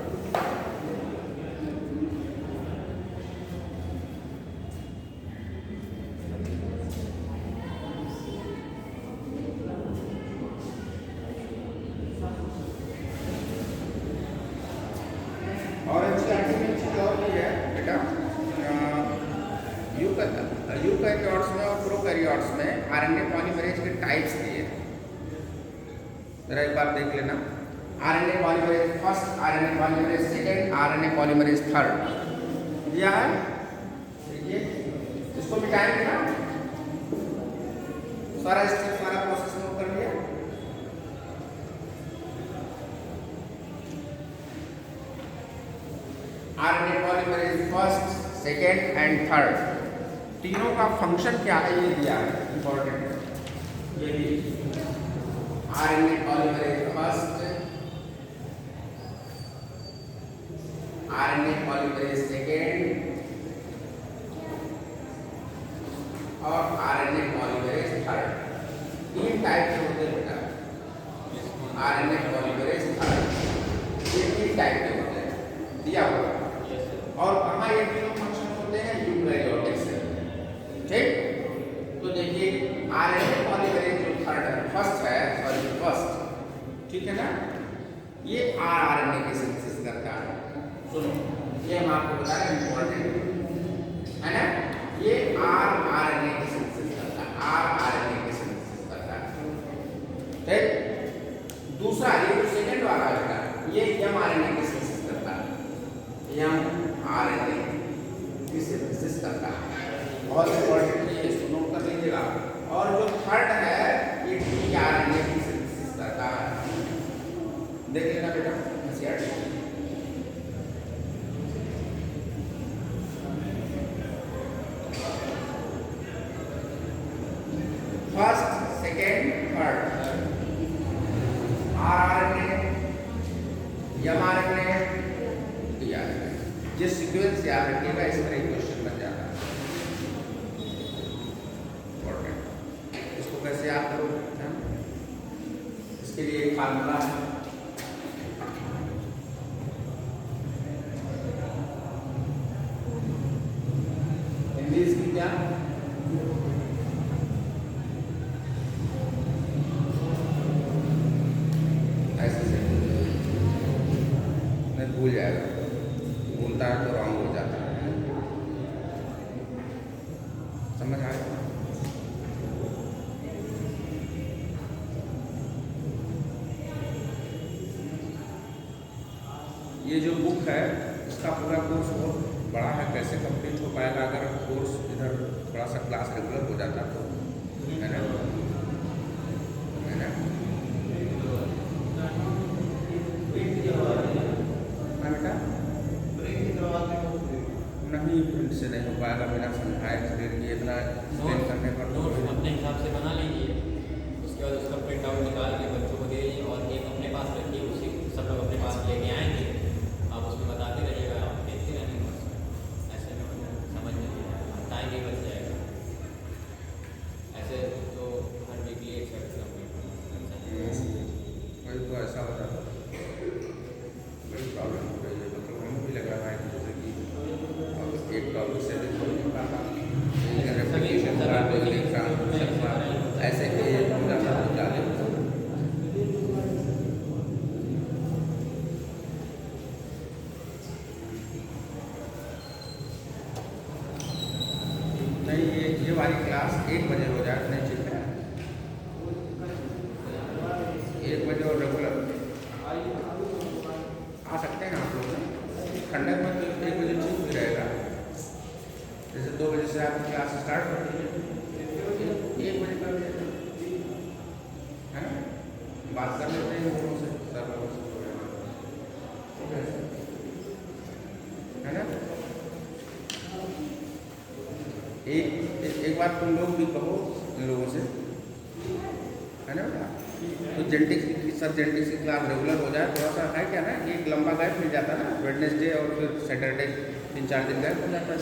और एनसीईआरटी में चीज और भी है बेटा, यूकैरियोट्स में और प्रोकैरियोट्स में आरएनए पॉलीमरेज के टाइप्स दिए हैं। जरा एक बार देख लेना। RNA polymerase first, RNA polymerase second, RNA polymerase third दिया है। देखिए, इसको मिटाएंगे ना, सारा स्टेप सारा प्रोसेस नोट कर लिया। RNA polymerase first, second and third, तीनों का फंक्शन क्या है ये दिया है, इंपॉर्टेंट है ये भी। RNA polymerase first, RNA polymerase second और आरएनए पॉलीमरेज थर्ड, तीन टाइप के होते हैं बेटा। आरएनए पॉलीमरेज थर्ड ये तीन टाइप के होते हैं, दिया हुआ। और कहाँ ये तीनों फंक्शन होते हैं? Eukaryotic cell. ठीक, तो देखिए आरएनए पॉलीमरेज जो थर्ड है, फर्स्ट है, सॉरी फर्स्ट, ठीक है ना, ये आरआरएनए की सिंथेसिस करता है। सुनो, ये हम आपको बता रहे हैं, इंपॉर्टेंट है ना, ये आरआरएनए की सिंथेसिस करता है, आरआरएनए की सिंथेसिस करता है। ठीक, दूसरा ये जो सेकंड वाला है ये एमआरएनए की सिंथेसिस करता है, एमआरएनए की सिंथेसिस करता है। बहुत इंपॉर्टेंट है, इसको नोट कर लीजिएगा। और जो थर्ड है ये टीआरएनए की सिंथेसिस करता है। देख लेना बेटा NCERT. First, second, third, rRNA, mRNA, tRNA. जिस सीक्वेंस याद रखिएगा इस तरह क्वेश्चन बन जाता है। इसको कैसे याद करोगे? इसके लिए एक फार्मूला है, हिंदी इसकी क्या? ऐसे से नहीं भूल जाएगा, भूलता है तो रॉन्ग हो जाता है। समझ आया? ये जो बुक है इसका पूरा कोर्स बहुत बड़ा है, कैसे कंप्लीट हो पाएगा अगर कोर्स इधर थोड़ा सा क्लास रेगुलर हो जाता तो, है ना? है ना? हाँ बेटा, नहीं प्रिंट से नहीं हो पाएगा बिना समझाए, फिर ये इतना एक्सप्लेन करने पर नोट अपने हिसाब से बना लीजिए, उसके उसके बाद उसका प्रिंट आउट निकाल के बच्चों को दे दें और एक अपने पास रखिए, उसी सब लोग अपने पास लेके आएंगे, आप उसमें बताते रहिएगा, आप देखते रहेंगे नोट्स में। ऐसे में समझ में नहीं आएगा, टाइम भी बच जाएगा। ऐसे तो हर वीकली एक चैप्टर वही तो ऐसा होता है, बड़ी प्रॉब्लम हो रही है। मतलब हमें भी लग रहा है कि जैसे कि अब एक टॉपिक से भी कोई नहीं पाता, रेप्लिकेशन का ट्रांसमिशन का ऐसे ही हो जाता है ज़्यादा। नहीं, ये वाली क्लास 1 बजे हो जाए नहीं ठीक है, 1 बजे और रेगुलर आ सकते हैं आप लोग ना। खंडक में तो 1 बजे ठीक भी रहेगा, जैसे 2 बजे से आपकी क्लास स्टार्ट होती है, 1 बजे कर लेते है ना, बात कर लेते हैं लोगों से, सब लोगों से, है ना। एक बार तुम लोग भी कहो इन लोगों से, है ना बेटा। तो जेनेटिक्स की जेनेटिक्स की क्लास रेगुलर हो जाए, थोड़ा सा है क्या ना, एक लंबा गैप मिल जाता है ना, वेडनेसडे और फिर सैटरडे 3-4 दिन गैप हो जाता है।